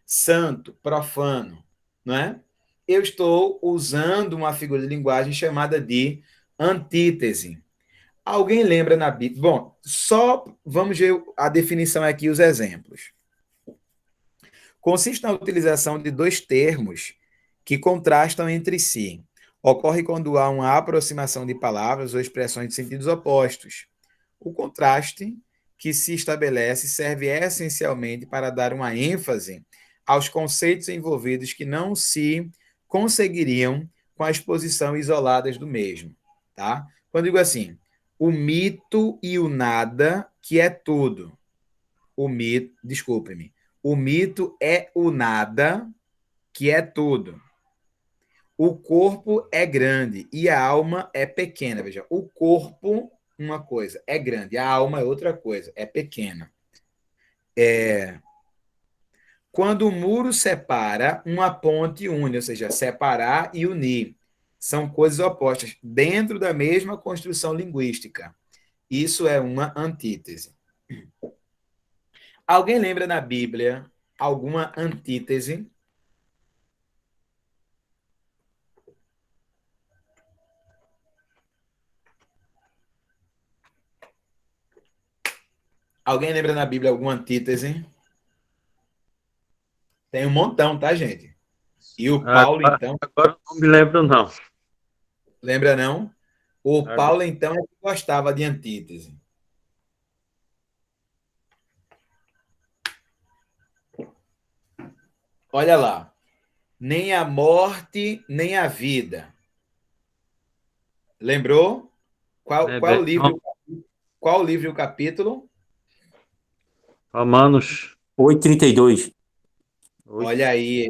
santo, profano, não é? Eu estou usando uma figura de linguagem chamada de antítese. Alguém lembra na Bíblia? Bom, só vamos ver a definição aqui, os exemplos. Consiste na utilização de dois termos que contrastam entre si. Ocorre quando há uma aproximação de palavras ou expressões de sentidos opostos. O contraste que se estabelece serve essencialmente para dar uma ênfase aos conceitos envolvidos que não se conseguiriam com a exposição isoladas do mesmo. Tá? Quando digo assim, o mito e o nada, que é tudo. O mito, desculpe-me, o mito é o nada, que é tudo. O corpo é grande e a alma é pequena. Veja, o corpo, uma coisa, é grande, a alma é outra coisa, é pequena. Quando o muro separa, uma ponte une, ou seja, separar e unir. São coisas opostas, dentro da mesma construção linguística. Isso é uma antítese. Alguém lembra na Bíblia alguma antítese? Alguém lembra na Bíblia alguma antítese? Tem um montão, tá, gente? E o Paulo, então...
Agora não me lembro, não.
Lembra, não? O Paulo, então, é que gostava de antítese. Olha lá. Nem a morte, nem a vida. Lembrou? Qual o livro? Qual o livro e o capítulo?
Romanos
8:32.
Olha aí,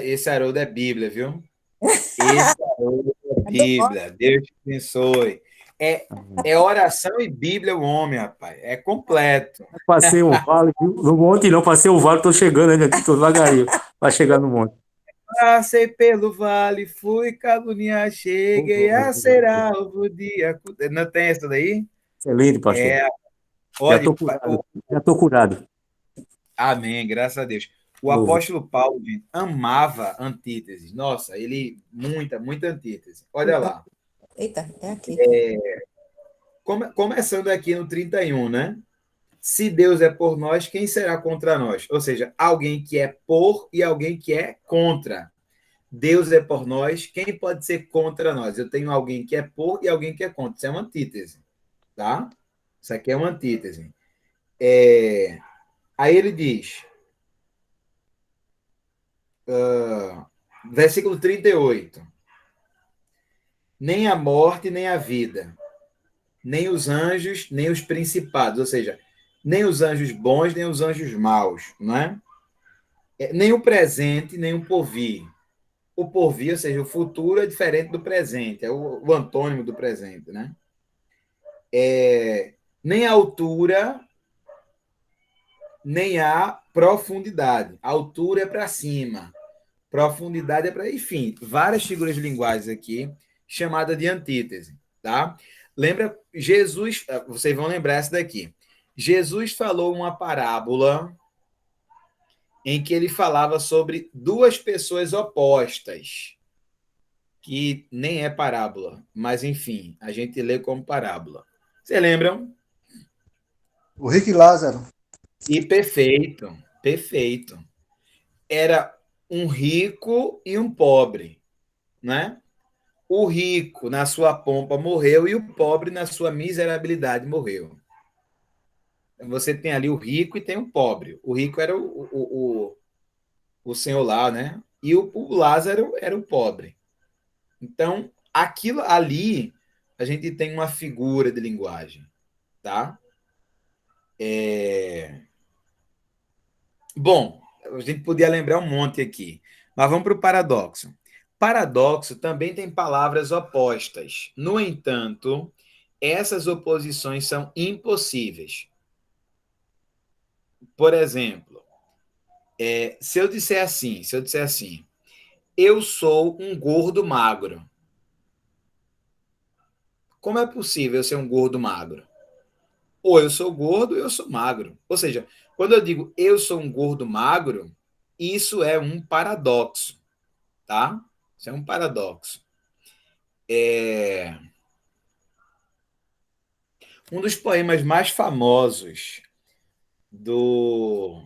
esse Haroldo é Bíblia, viu? Esse Haroldo é Bíblia. Deus te abençoe. É oração e Bíblia o homem, rapaz. É completo.
Passei o vale, viu? No monte não, passei o vale, estou chegando ainda aqui, estou devagarinho para chegar no monte.
Passei pelo vale, fui caluniar, cheguei a ser alvo de... Não tem essa daí?
Excelente, pastor.
Olha,
já estou curado.
Amém, graças a Deus. O apóstolo Paulo, gente, amava antíteses. Nossa, ele... Muita antítese. Olha lá.
Eita, é aqui.
Começando aqui no 31, né? Se Deus é por nós, quem será contra nós? Ou seja, alguém que é por e alguém que é contra. Deus é por nós, quem pode ser contra nós? Eu tenho alguém que é por e alguém que é contra. Isso é uma antítese, tá? Isso aqui é uma antítese. Aí ele diz, versículo 38, nem a morte, nem a vida, nem os anjos, nem os principados, ou seja, nem os anjos bons, nem os anjos maus, não é? Nem o presente, nem o porvir. O porvir, ou seja, o futuro é diferente do presente, é o antônimo do presente, né? Nem a altura, nem a profundidade. A altura é para cima, profundidade é para... Enfim, várias figuras de linguagem aqui, chamada de antítese, tá? Lembra, Jesus, vocês vão lembrar essa daqui. Jesus falou uma parábola em que ele falava sobre duas pessoas opostas, que nem é parábola, mas, enfim, a gente lê como parábola. Vocês lembram?
O rico e Lázaro.
E perfeito, perfeito. Era um rico e um pobre, né? O rico, na sua pompa, morreu, e o pobre, na sua miserabilidade, morreu. Você tem ali o rico e tem o pobre. O rico era o senhor lá, né? E o Lázaro era o pobre. Então, aquilo ali, a gente tem uma figura de linguagem, tá? Bom, a gente podia lembrar um monte aqui, mas vamos para o paradoxo. Paradoxo também tem palavras opostas. No entanto, essas oposições são impossíveis. Por exemplo, se eu disser assim, eu sou um gordo magro. Como é possível eu ser um gordo magro? Ou eu sou gordo ou eu sou magro. Ou seja, quando eu digo eu sou um gordo magro, isso é um paradoxo, tá? Isso é um paradoxo. Um dos poemas mais famosos do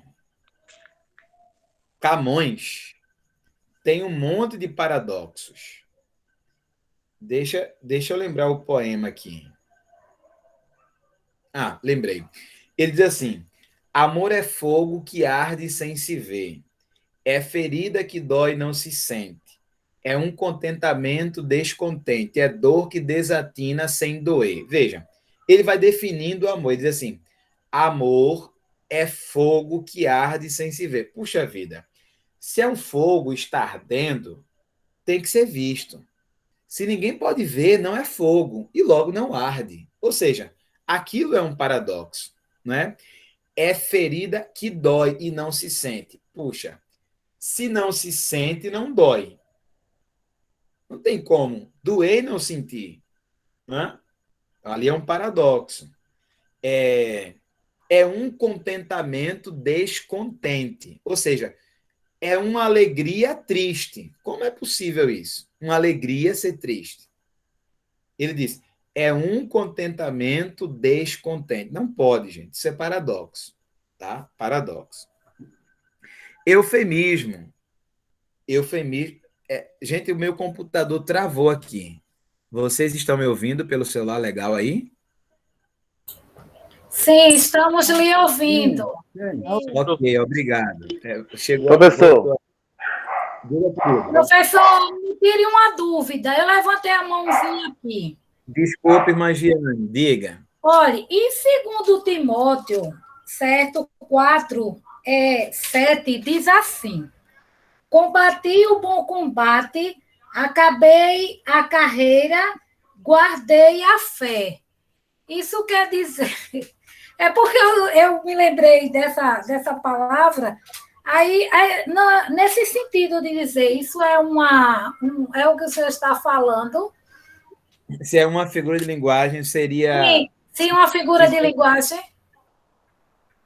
Camões tem um monte de paradoxos. Deixa eu lembrar o poema aqui. Lembrei. Ele diz assim: amor é fogo que arde sem se ver. É ferida que dói e não se sente. É um contentamento descontente. É dor que desatina sem doer. Veja, ele vai definindo o amor. Ele diz assim: amor é fogo que arde sem se ver. Puxa vida, se é um fogo está ardendo, tem que ser visto. Se ninguém pode ver, não é fogo e logo não arde. Ou seja, aquilo é um paradoxo, não é? É ferida que dói e não se sente. Puxa, se não se sente, não dói. Não tem como doer e não sentir, né? Ali é um paradoxo. É um contentamento descontente. Ou seja, é uma alegria triste. Como é possível isso? Uma alegria ser triste. Ele diz, é um contentamento descontente. Não pode, gente. Isso é paradoxo. Tá? Paradoxo. Eufemismo. Gente, o meu computador travou aqui. Vocês estão me ouvindo pelo celular legal aí?
Sim, estamos lhe ouvindo.
Ok, obrigado. Chegou
Professor.
Professor, me tire uma dúvida. Eu levantei a mãozinha aqui.
Desculpe, irmã Giane, diga.
Olha, e segundo Timóteo, certo, 4, 7, diz assim: combati o bom combate, acabei a carreira, guardei a fé. Isso quer dizer... É porque eu me lembrei dessa palavra, nesse sentido de dizer, isso é o que o senhor está falando.
Se é uma figura de linguagem, seria...
Sim, uma figura de linguagem.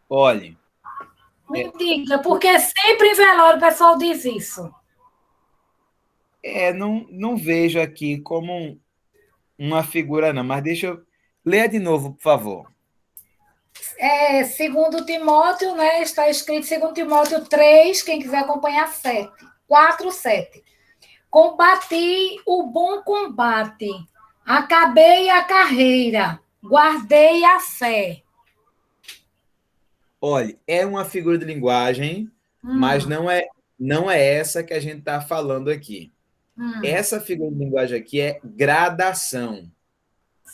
Olhe.
Me diga, porque sempre em velório o pessoal diz isso.
Não vejo aqui como uma figura, não, mas deixa eu... Leia de novo, por favor.
Segundo Timóteo, está escrito segundo Timóteo 3, quem quiser acompanhar 7. 4, 7. Combati o bom combate, acabei a carreira, guardei a fé.
Olha, é uma figura de linguagem, mas não é essa que a gente está falando aqui. Essa figura de linguagem aqui é gradação,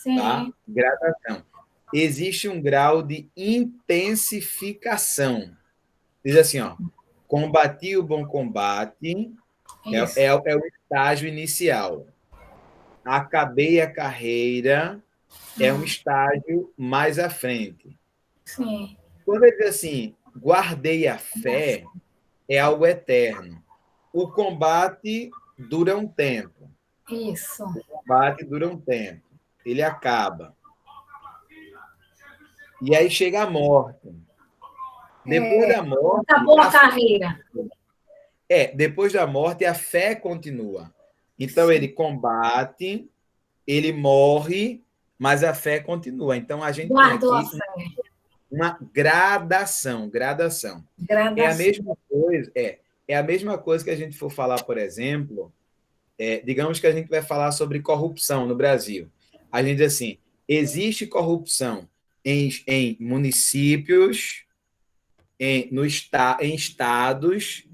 tá?
Sim.
Gradação. Existe um grau de intensificação. Diz assim, ó, combati o bom combate, é o estágio inicial. Acabei a carreira, é um estágio mais à frente.
Sim.
Quando ele diz assim, guardei a fé, é algo eterno. O combate dura um tempo.
Isso.
O combate dura um tempo. Ele acaba. E aí chega a morte. Depois da morte...
Acabou a carreira.
Depois da morte, a fé continua. Então, ele combate, ele morre, mas a fé continua. Então, a gente
Guardou
tem aqui uma gradação. É a mesma coisa, é a mesma coisa que a gente for falar, por exemplo, digamos que a gente vai falar sobre corrupção no Brasil. A gente diz assim, existe corrupção em municípios, em estados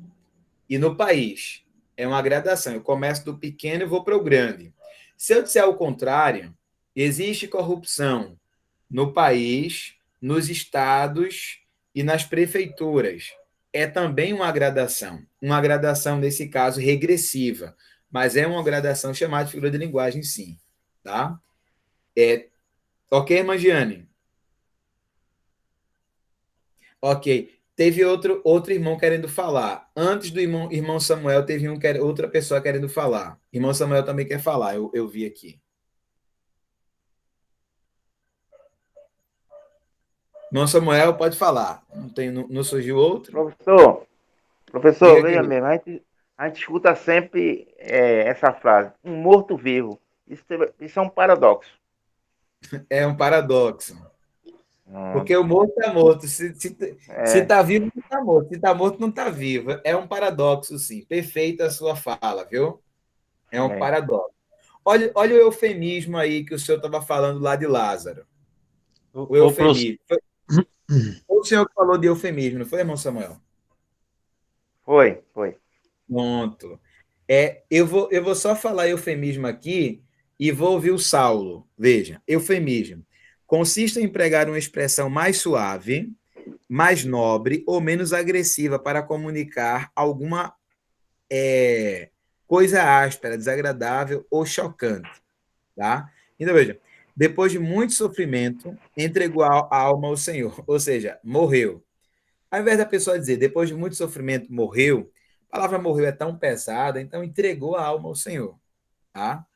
e no país. É uma gradação. Eu começo do pequeno e vou para o grande. Se eu disser o contrário, existe corrupção no país, nos estados e nas prefeituras. É também uma gradação. Uma gradação, nesse caso, regressiva. Mas é uma gradação chamada de figura de linguagem, sim. Tá? Ok, Mangiane? Ok. Teve outro irmão querendo falar. Antes do irmão Samuel, teve outra pessoa querendo falar. Irmão Samuel também quer falar, eu vi aqui. Irmão Samuel, pode falar. Não surgiu outro?
Professor, veja mesmo, a gente escuta sempre essa frase, um morto-vivo. Isso é um paradoxo.
É um paradoxo. Porque o morto está morto. Se está vivo, não está morto. Se está morto, não está vivo. É um paradoxo, sim. Perfeita a sua fala, viu? É um paradoxo. Olha o eufemismo aí que o senhor estava falando lá de Lázaro. O eufemismo. Foi o senhor que falou de eufemismo, não foi, irmão Samuel?
Foi.
Pronto. Eu vou só falar eufemismo aqui e vou ouvir o Saulo. Veja, eufemismo. Consiste em empregar uma expressão mais suave, mais nobre ou menos agressiva para comunicar alguma coisa áspera, desagradável ou chocante. Tá? Então, veja, depois de muito sofrimento, entregou a alma ao Senhor, ou seja, morreu. Ao invés da pessoa dizer, depois de muito sofrimento, morreu, a palavra morreu é tão pesada, então entregou a alma ao Senhor. Tá?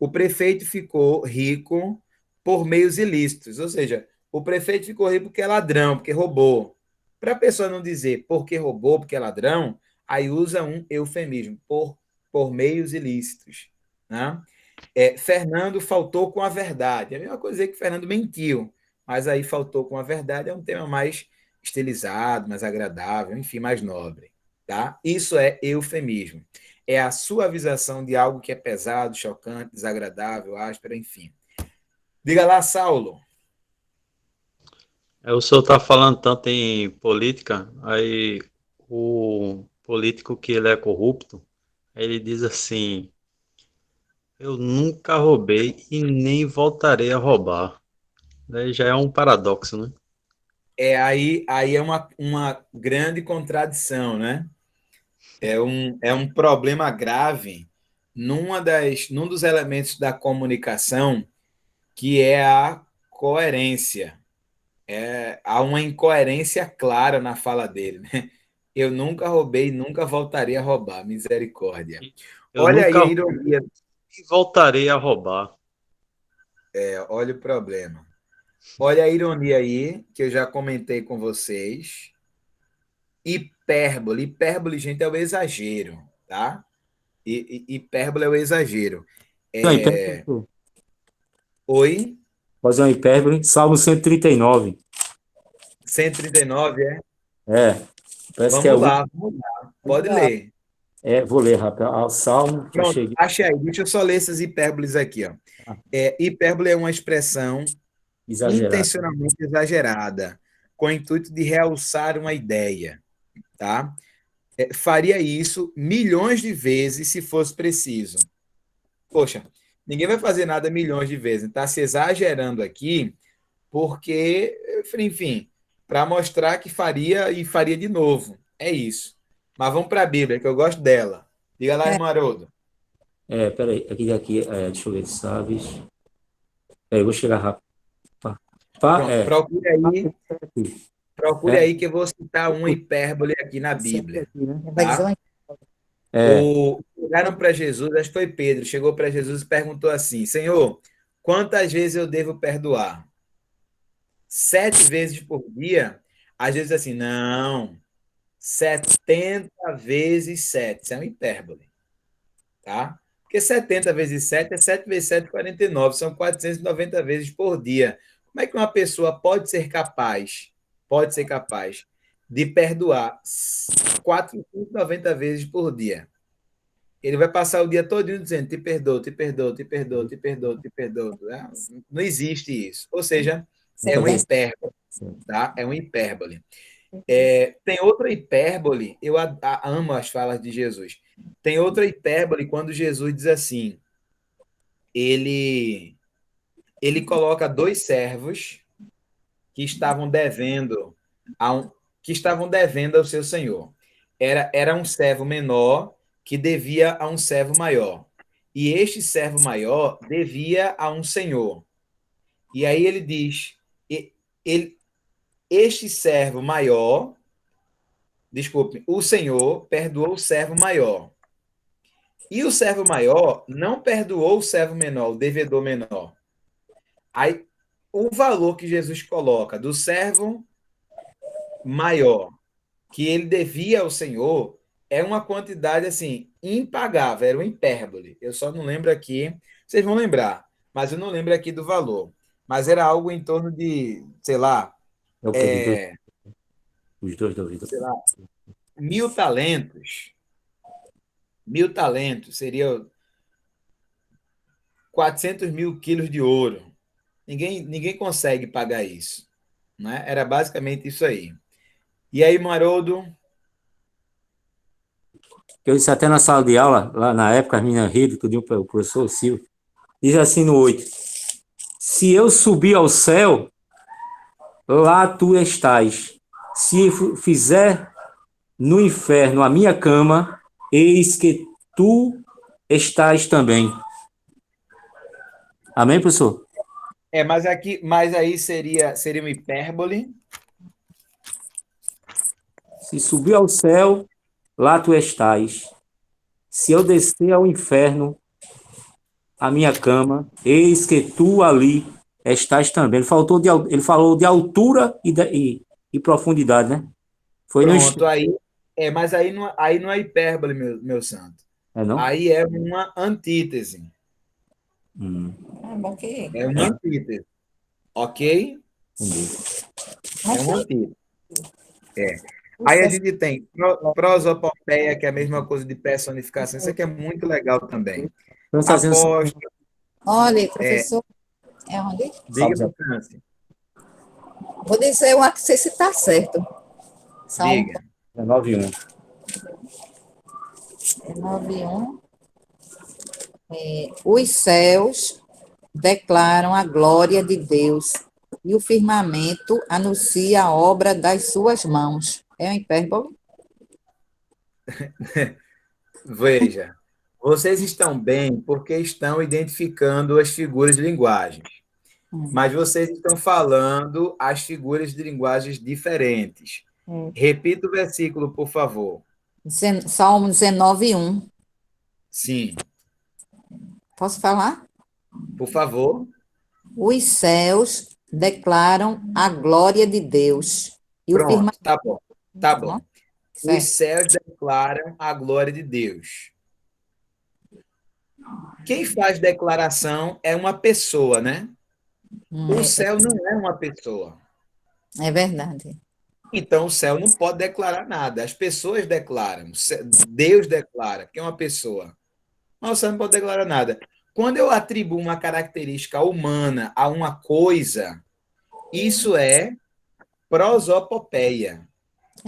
O prefeito ficou rico por meios ilícitos, ou seja, o prefeito ficou rico porque é ladrão, porque roubou. Para a pessoa não dizer porque roubou, porque é ladrão, aí usa um eufemismo, por meios ilícitos. Né? Fernando faltou com a verdade. É a mesma coisa que Fernando mentiu, mas aí faltou com a verdade é um tema mais estilizado, mais agradável, enfim, mais nobre. Tá? Isso é eufemismo. É a suavização de algo que é pesado, chocante, desagradável, áspero, enfim. Diga lá, Saulo.
O senhor está falando tanto em política, aí o político que ele é corrupto, ele diz assim, eu nunca roubei e nem voltarei a roubar. Daí já é um paradoxo, né?
Aí é uma grande contradição, né? É um problema grave num dos elementos da comunicação, que é a coerência. Há uma incoerência clara na fala dele. Né? Eu nunca roubei, nunca voltarei a roubar. Misericórdia.
Eu
Olha aí
nunca
a ironia.
e voltarei a roubar.
Olha o problema. Olha a ironia aí, que eu já comentei com vocês. Hipérbole. Hipérbole, gente, é o exagero, tá? Hipérbole é o exagero. Oi?
Fazer uma hipérbole. Salmo 139.
139, é?
Parece que
Vamos lá. Pode ler.
Vou ler rápido. Ao Salmo, já
Pronto,
cheguei.
achei aí. Deixa eu só ler essas hipérboles aqui. Ó. Hipérbole é uma expressão
Exagerado.
intencionalmente exagerada, com o intuito de realçar uma ideia. Tá? Faria isso milhões de vezes se fosse preciso. Poxa, ninguém vai fazer nada milhões de vezes. Está se exagerando aqui, porque, enfim, para mostrar que faria e faria de novo. É isso. Mas vamos para a Bíblia, que eu gosto dela. Diga lá, irmão Haroldo.
Peraí, deixa eu ver, Sabes. Eu vou chegar rápido.
Pronto, procure aí que eu vou citar uma hipérbole aqui na Bíblia. Tá? Chegaram para Jesus, acho que foi Pedro, chegou para Jesus e perguntou assim: Senhor, quantas vezes eu devo perdoar? 7 vezes por dia? Às vezes assim, não, 70 vezes 7. Isso é uma hipérbole. Tá? Porque 70 vezes 7 é 7 vezes 7, 49. São 490 vezes por dia. Como é que uma pessoa pode ser capaz de perdoar 490 vezes por dia? Ele vai passar o dia todo dizendo: te perdoo, te perdoo, te perdoo, te perdoo, te perdoo. Não existe isso. Ou seja, é uma hipérbole. Tá? É uma hipérbole. Tem outra hipérbole, eu amo as falas de Jesus. Tem outra hipérbole quando Jesus diz assim: ele coloca 2 servos que estavam devendo ao seu senhor. Era um servo menor que devia a um servo maior. E este servo maior devia a um senhor. E aí ele diz: este servo maior, desculpe, o senhor perdoou o servo maior. E o servo maior não perdoou o servo menor, o devedor menor. Aí, o valor que Jesus coloca do servo maior, que ele devia ao Senhor, é uma quantidade, assim, impagável, era uma hipérbole. Eu só não lembro aqui, vocês vão lembrar, mas eu não lembro aqui do valor. Mas era algo em torno de, sei lá,
os dois da vida.
Sei lá, 1.000 talentos. 1.000 talentos seria 400 mil quilos de ouro. Ninguém consegue pagar isso. Né? Era basicamente isso aí. E aí, Maroldo?
Eu disse até na sala de aula, lá na época, as meninas riram, tudinho para o professor Silvio, diz assim no 8: se eu subir ao céu, lá tu estás. Se fizer no inferno a minha cama, eis que tu estás também. Amém, professor?
Mas aí seria uma hipérbole.
Se subir ao céu, lá tu estás. Se eu descer ao inferno, a minha cama, eis que tu ali estás também. Ele falou de altura e profundidade, né? Foi
Pronto, mas aí não é hipérbole, meu santo.
Não?
Aí é uma antítese.
Bom que...
É uma antítese. Ok? É uma antítese. Aí a gente tem prosopopeia, que é a mesma coisa de personificação. Isso aqui é muito legal também. Apóstolo.
Olha, professor, é onde?
Diga para o Câncer.
Vou dizer uma que você se está certo.
Diga.
9:1.
9:1. Os céus declaram a glória de Deus e o firmamento anuncia a obra das suas mãos. É uma hipérbole?
Veja, vocês estão bem porque estão identificando as figuras de linguagem, mas vocês estão falando as figuras de linguagens diferentes. Repita o versículo, por favor.
Salmo 19:1.
Sim.
Posso falar?
Por favor.
Os céus declaram a glória de Deus. E
Pronto,
o firmamento...
tá bom. Tá bom.
Certo.
Os céus declaram a glória de Deus. Quem faz declaração é uma pessoa, né? O céu não é uma pessoa.
É verdade.
Então, o céu não pode declarar nada. As pessoas declaram. Deus declara que é uma pessoa. Mas o céu não pode declarar nada. Quando eu atribuo uma característica humana a uma coisa, isso é prosopopeia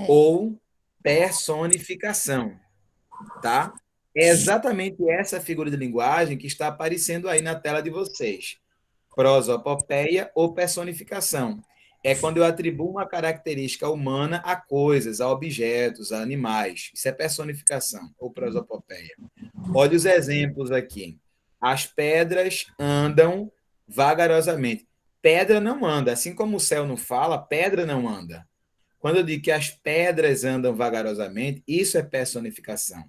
ou personificação, tá? É exatamente essa figura de linguagem que está aparecendo aí na tela de vocês. Prosopopeia ou personificação. É quando eu atribuo uma característica humana a coisas, a objetos, a animais. Isso é personificação ou prosopopeia. Olha os exemplos aqui. As pedras andam vagarosamente. Pedra não anda. Assim como o céu não fala, pedra não anda. Quando eu digo que as pedras andam vagarosamente, isso é personificação,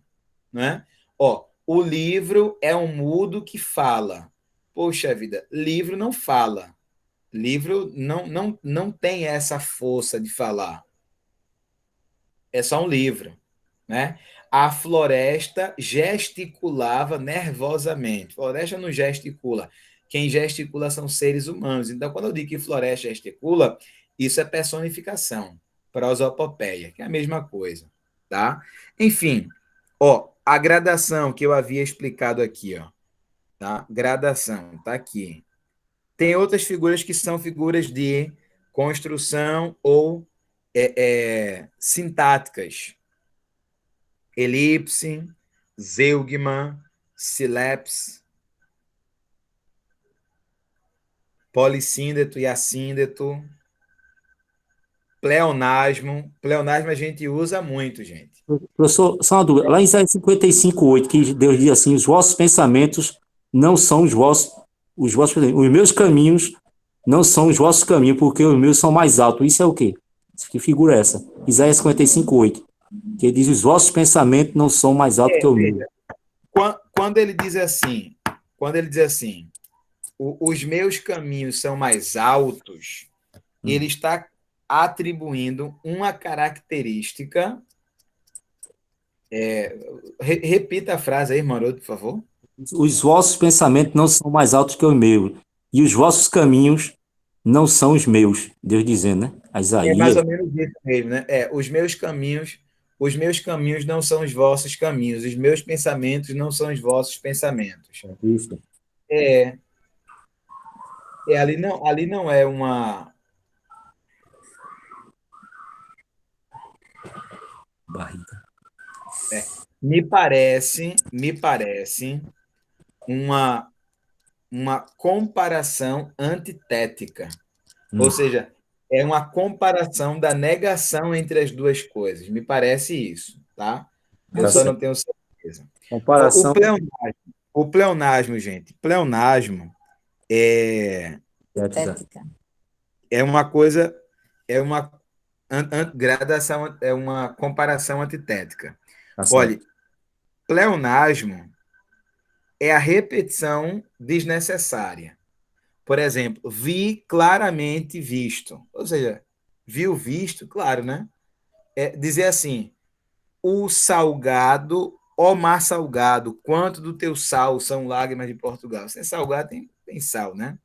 não é? Ó, o livro é um mudo que fala. Poxa vida, livro não fala. Livro não tem essa força de falar. É só um livro, né? A floresta gesticulava nervosamente. Floresta não gesticula. Quem gesticula são seres humanos. Então, quando eu digo que floresta gesticula, isso é personificação, prosopopeia, que é a mesma coisa, tá? Enfim, ó, a gradação que eu havia explicado aqui, ó, tá? Gradação, tá aqui. Tem outras figuras que são figuras de construção ou sintáticas. Elipse, zeugma, sileps, polissíndeto e assíndeto, pleonasmo. Pleonasmo a gente usa muito, gente.
Professor, só uma dúvida. Lá em Isaías 55:8, que Deus diz assim: os vossos pensamentos não são os meus caminhos não são os vossos caminhos, porque os meus são mais altos. Isso é o quê? Que figura é essa? Isaías 55:8, que diz: os vossos pensamentos não são mais altos que os meus.
Veja, quando ele diz assim, os meus caminhos são mais altos, ele está atribuindo uma característica. Repita a frase aí, Maroto, por favor.
Os vossos pensamentos não são mais altos que os meus, e os vossos caminhos não são os meus. Deus dizendo, né? A
É mais
Isaías.
ou menos isso mesmo, né? Os meus caminhos não são os vossos caminhos, os meus pensamentos não são os vossos pensamentos.
Isso.
É, ali não é uma.
Barriga.
Me parece uma comparação antitética. Ou seja, é uma comparação da negação entre as duas coisas. Me parece isso, tá? Eu
Tá
só
certo.
não tenho certeza.
Comparação.
O pleonasmo, gente, pleonasmo é
Tética.
uma coisa, é uma gradação, é uma comparação antitética.
Tá certo.
Olha, pleonasmo é a repetição desnecessária. Por exemplo, vi claramente visto. Ou seja, viu visto, claro, né? É dizer assim, o salgado, ó mar salgado, quanto do teu sal são lágrimas de Portugal. Se é salgado, tem sal, né?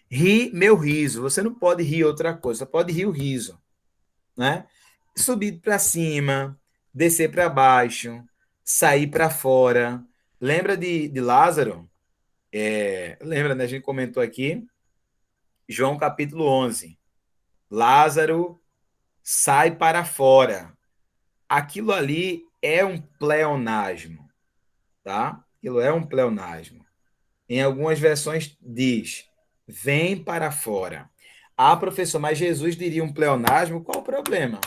Ri meu riso. Você não pode rir outra coisa, você pode rir o riso, né? Subir para cima, descer para baixo, sair para fora. Lembra de Lázaro? Lembra, né? A gente comentou aqui, João capítulo 11. Lázaro sai para fora. Aquilo ali é um pleonasmo, tá? Aquilo é um pleonasmo. Em algumas versões diz, vem para fora. Ah, professor, mas Jesus diria um pleonasmo, qual o problema?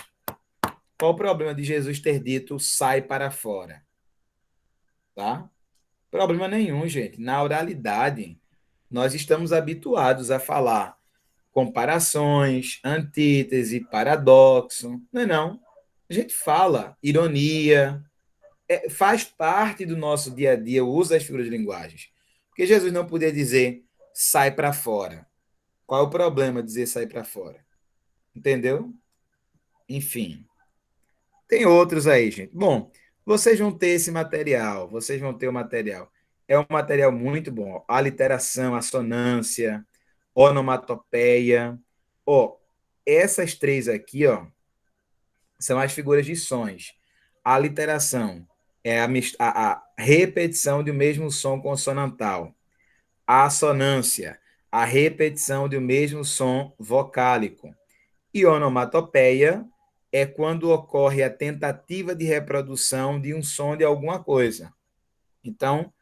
Qual o problema de Jesus ter dito sai para fora? Tá? Problema nenhum, gente. Na oralidade, nós estamos habituados a falar comparações, antítese, paradoxo. Não é não. A gente fala ironia, faz parte do nosso dia a dia o uso das figuras de linguagens. Porque Jesus não podia dizer sai para fora. Qual é o problema de dizer sai para fora? Entendeu? Enfim. Tem outros aí, gente. Bom, vocês vão ter esse material, vocês vão ter o material. É um material muito bom. A literação, a sonância, onomatopeia. Ó, essas três aqui, ó, são as figuras de sons. A aliteração é a repetição de um mesmo som consonantal. A assonância, a repetição de um mesmo som vocálico. E onomatopeia é quando ocorre a tentativa de reprodução de um som de alguma coisa. Então,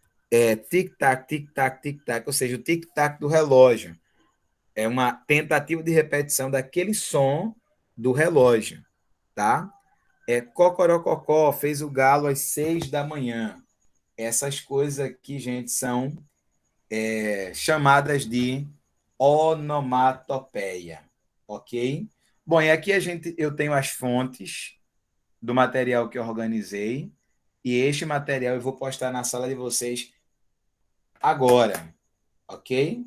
tic-tac, tic-tac, tic-tac, ou seja, o tic-tac do relógio. É uma tentativa de repetição daquele som do relógio, tá? Cocorococó, fez o galo às 6 da manhã. Essas coisas aqui, gente, são chamadas de onomatopeia, ok? Bom, e aqui eu tenho as fontes do material que eu organizei, e este material eu vou postar na sala de vocês agora, ok?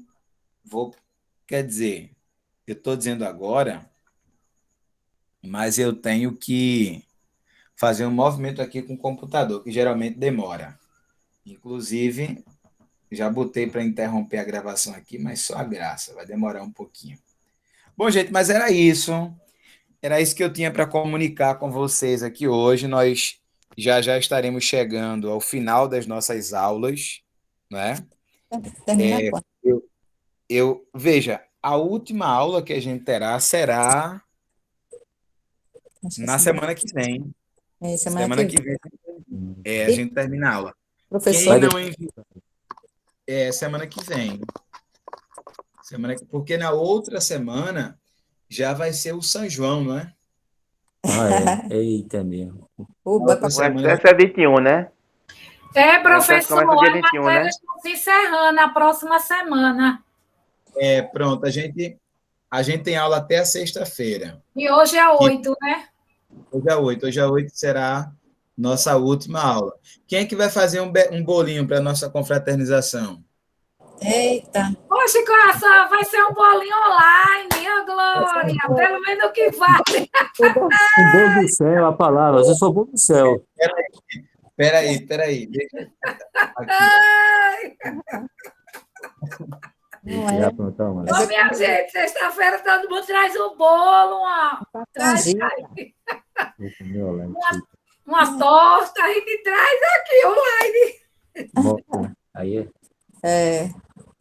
Quer dizer, eu estou dizendo agora, mas eu tenho que fazer um movimento aqui com o computador, que geralmente demora. Inclusive, já botei para interromper a gravação aqui, mas só a graça, vai demorar um pouquinho. Bom, gente, mas era isso. Era isso que eu tinha para comunicar com vocês aqui hoje. Nós já estaremos chegando ao final das nossas aulas, né?
Termina quando?
Veja, a última aula que a gente terá será na semana que vem. Semana que vem a gente termina a aula.
Professor,
Quem não enviou? Semana que vem. Porque na outra semana já vai ser o São João, não é?
Eita, mesmo.
O excesso é 21, né?
Professor,
começa dia
as
21,
matérias estão se encerrando na próxima semana.
Pronto, a gente tem aula até a sexta-feira.
E hoje é 8, né?
Hoje é 8 será nossa última aula. Quem é que vai fazer um bolinho para a nossa confraternização?
Eita.
Hoje, coração, vai ser um bolinho online, ô Glória, pelo menos o que vale.
O bolo do céu, a palavra, eu sou bolo do céu.
Peraí.
Ai.
Já pronto, mano.
Ô, minha gente, sexta-feira todo mundo traz um bolo, traz aí. Uma torta, a gente traz aqui online.
Aí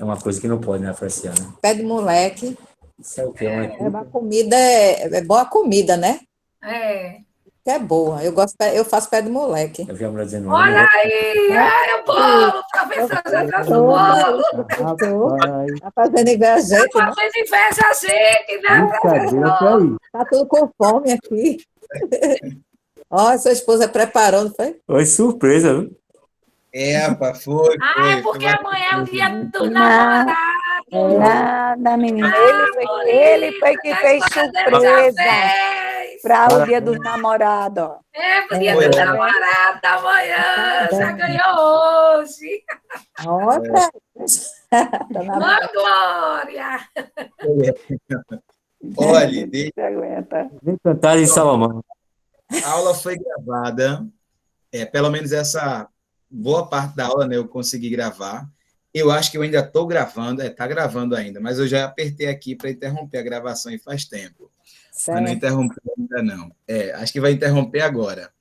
É
uma coisa que não pode, né, Franciana?
pé de moleque.
Isso é o quê?
Uma comida, é boa comida, né? Que é boa. Eu faço pé de moleque.
Eu vi a mulher dizendo...
Olha aí, o bolo, professor já trouxe o bolo.
Tá fazendo inveja a gente,
Tá
né?
fazendo inveja a gente, né, professor?
Tá tudo com fome aqui. Ó, sua esposa preparou, não foi?
Foi surpresa, viu?
Rapaz, foi.
É porque amanhã é o dia do namorado.
Nada, menina. Ele foi que fez surpresa para o dia dos namorados. Ó.
Pro dia do namorado amanhã. Já ganhou hoje.
Olha.
Ô, Glória.
Olha,
Vem cantar em Salomão.
a aula foi gravada, pelo menos essa boa parte da aula, né, eu consegui gravar. Eu acho que eu ainda estou gravando, está gravando ainda, mas eu já apertei aqui para interromper a gravação e faz tempo. Mas não interrompeu ainda não. Acho que vai interromper agora.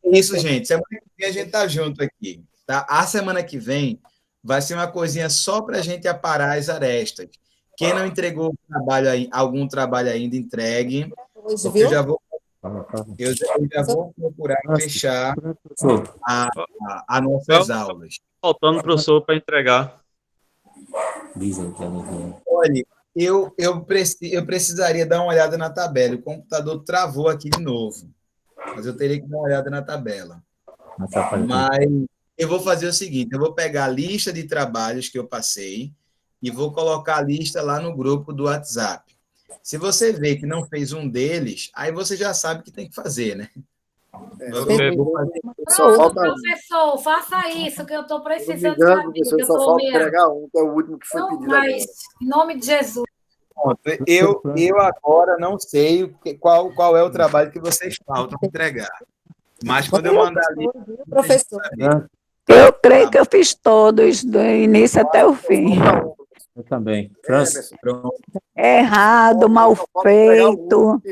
Isso, gente. Semana que vem a gente está junto aqui. Tá? A semana que vem vai ser uma coisinha só para a gente aparar as arestas. Quem não entregou algum trabalho ainda, entregue. Porque eu já vou procurar fechar as nossas aulas.
Faltando professor para entregar.
Olha, eu precisaria dar uma olhada na tabela. O computador travou aqui de novo. Mas eu teria que dar uma olhada na tabela. Mas eu vou fazer o seguinte, eu vou pegar a lista de trabalhos que eu passei e vou colocar a lista lá no grupo do WhatsApp. Se você vê que não fez um deles, aí você já sabe o que tem que fazer, né?
Professor, faça isso, que eu estou precisando
saber. Professor, só falta entregar um, que é o último que foi pedido agora.
Mas, em nome de Jesus.
Eu agora não sei qual é o trabalho que vocês faltam entregar. Mas quando eu mandar ali...
Professor.
Eu creio que eu fiz todos, do início até o fim.
Eu também.
Pronto.
Errado, mal feito,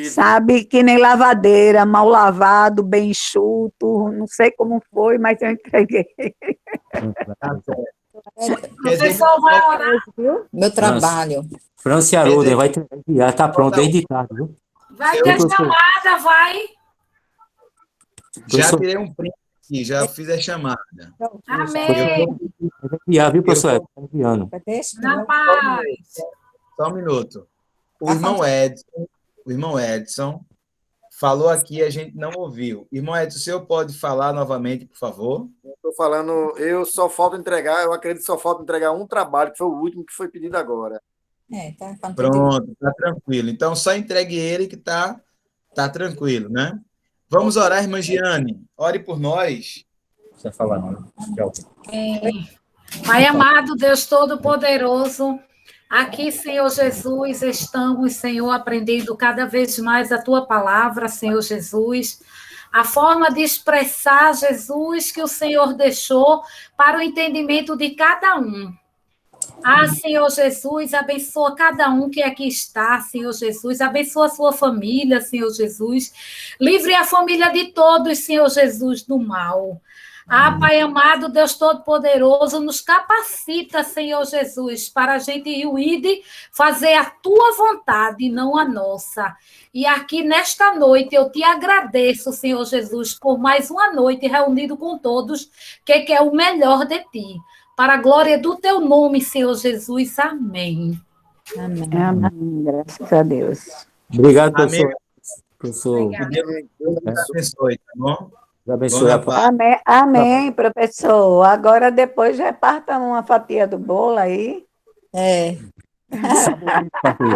sabe? Que nem lavadeira, mal lavado, bem enxuto. Não sei como foi, mas eu entreguei.
O professor vai orar.
Meu trabalho.
Franci Haroldo, vai já está pronto desde tarde, viu?
Vai ter chamada, vai.
Já tirei um print aqui, já fiz a chamada.
Amém.
Vai enviar, viu, professor? Está enviando.
Na paz.
Só um minuto. O irmão Edson falou aqui, a gente não ouviu. Irmão Edson, o senhor pode falar novamente, por favor?
Estou falando, eu acredito que só falta entregar um trabalho, que foi o último que foi pedido agora.
Pronto, está tranquilo. Então, só entregue ele que tá tranquilo, né? Vamos orar, irmã Giane. Ore por nós.
Não precisa falar, não. Tchau.
Pai amado, Deus Todo-Poderoso, aqui, Senhor Jesus, estamos, Senhor, aprendendo cada vez mais a Tua palavra, Senhor Jesus, a forma de expressar, Jesus, que o Senhor deixou para o entendimento de cada um. Senhor Jesus, abençoa cada um que aqui está, Senhor Jesus, abençoa a sua família, Senhor Jesus, livre a família de todos, Senhor Jesus, do mal. Pai amado, Deus Todo-Poderoso, nos capacita, Senhor Jesus, para a gente ir fazer a Tua vontade, não a nossa. E aqui nesta noite eu te agradeço, Senhor Jesus, por mais uma noite reunido com todos, que quer o melhor de Ti. Para a glória do Teu nome, Senhor Jesus. Amém.
Amém. Graças a Deus.
Obrigado, professor. Professor.
Deus abençoe, tá bom?
Deus abençoe.
Amém, professor. Agora, depois, reparta uma fatia do bolo aí.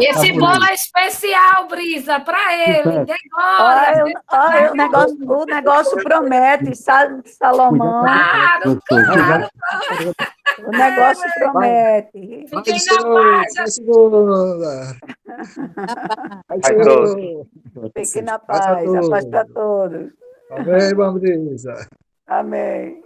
Esse bolo é especial, Brisa, para ele.
Olha, o negócio promete, Salomão.
Claro.
O negócio promete.
Fiquem na paz.
Fiquem na paz. A paz para todos.
Amém, irmã Brisa.
Amém.